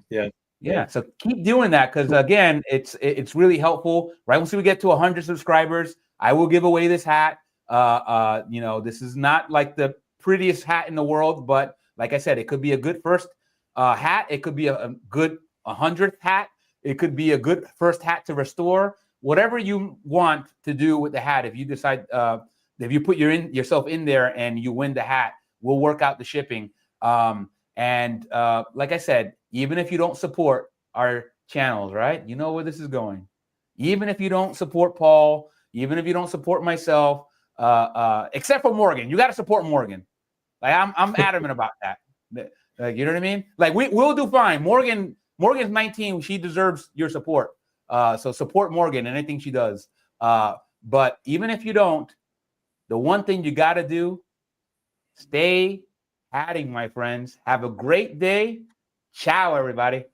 Yeah. So keep doing that because again, it's really helpful. Right once we get to 100 subscribers, I will give away this hat. This is not like the prettiest hat in the world, but like I said, it could be a good first hat. It could be a good 100th hat. It could be a good first hat to restore. Whatever you want to do with the hat, if you decide. If you put yourself in there and you win the hat, we'll work out the shipping. And like I said, even if you don't support our channels, right? You know where this is going. Even if you don't support Paul, even if you don't support myself, except for Morgan, you got to support Morgan. Like I'm adamant about that. You know what I mean? Like we'll do fine. Morgan's 19. She deserves your support. So support Morgan in anything she does. But even if you don't, the one thing you got to do, stay hatting, my friends. Have a great day. Ciao, everybody.